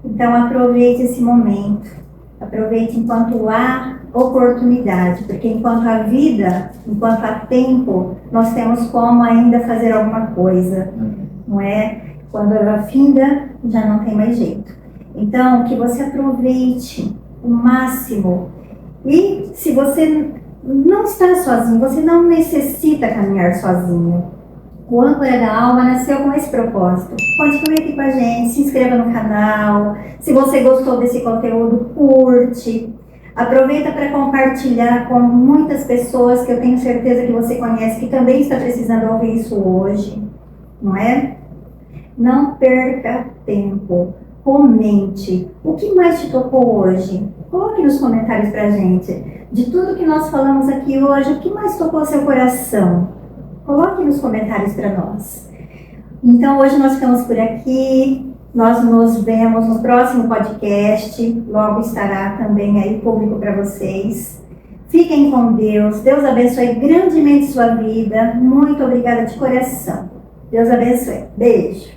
Então aproveite esse momento. Aproveite enquanto há oportunidade, porque enquanto há vida, enquanto há tempo, nós temos como ainda fazer alguma coisa, não é? Quando ela finda, já não tem mais jeito. Então, que você aproveite o máximo. E se você não está sozinho, você não necessita caminhar sozinho. O Âncora da Alma nasceu com esse propósito. Continue aqui com a gente, se inscreva no canal. Se você gostou desse conteúdo, curte. Aproveita para compartilhar com muitas pessoas que eu tenho certeza que você conhece, que também está precisando ouvir isso hoje. Não é? Não perca tempo. Comente. O que mais te tocou hoje? Coloque nos comentários para a gente. De tudo que nós falamos aqui hoje, o que mais tocou seu coração? Coloque nos comentários para nós. Então hoje nós ficamos por aqui. Nós nos vemos no próximo podcast. Logo estará também aí público para vocês. Fiquem com Deus. Deus abençoe grandemente sua vida. Muito obrigada de coração. Deus abençoe. Beijo.